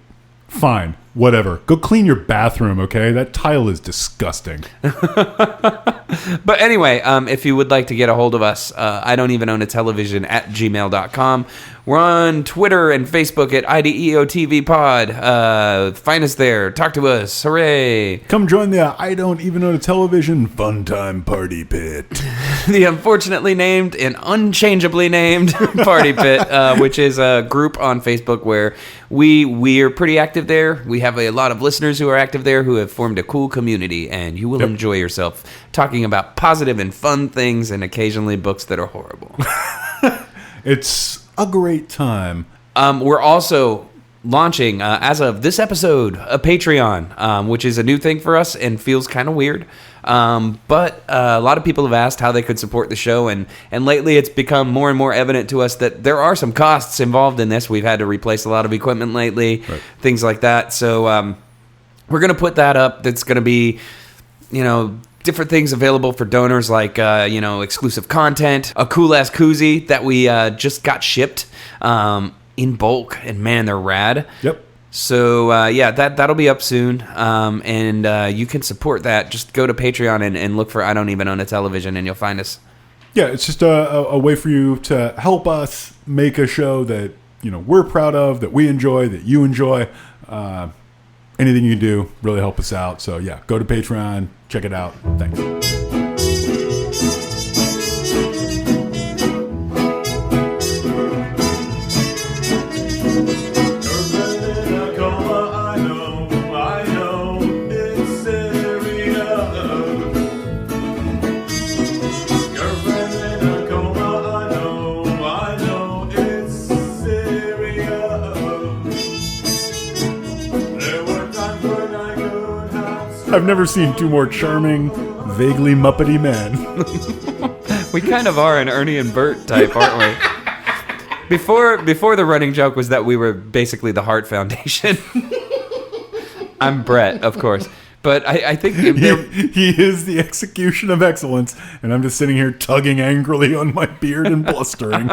fine. Whatever. Go clean your bathroom, okay? That tile is disgusting. But anyway, if you would like to get a hold of us, I don't even own a television at gmail.com. We're on Twitter and Facebook at IDEOTV Pod. Find us there. Talk to us. Hooray. Come join the I Don't Even Own a Television Fun Time Party Pit. The unfortunately named and unchangeably named Party Pit, which is a group on Facebook where we're pretty active there. We have a lot of listeners who are active there who have formed a cool community, and you will enjoy yourself talking about positive and fun things and occasionally books that are horrible. It's a great time. We're also launching, as of this episode, a Patreon, which is a new thing for us and feels kind of weird. But a lot of people have asked how they could support the show, and lately it's become more and more evident to us that there are some costs involved in this. We've had to replace a lot of equipment lately, things like that. So we're going to put that up. That's going to be, different things available for donors, like exclusive content, a cool ass koozie that we just got shipped in bulk, and man, they're rad. Yep. So that'll be up soon, and you can support that. Just go to Patreon and look for I Don't Even Own a Television, and you'll find us. Yeah, it's just a way for you to help us make a show that we're proud of, that we enjoy, that you enjoy. Anything you do really help us out. So yeah, go to Patreon, check it out. Thanks. I've never seen two more charming, vaguely Muppety men. We kind of are an Ernie and Bert type, aren't we? Before the running joke was that we were basically the Heart Foundation. I'm Brett, of course. But I think... He is the execution of excellence, and I'm just sitting here tugging angrily on my beard and blustering.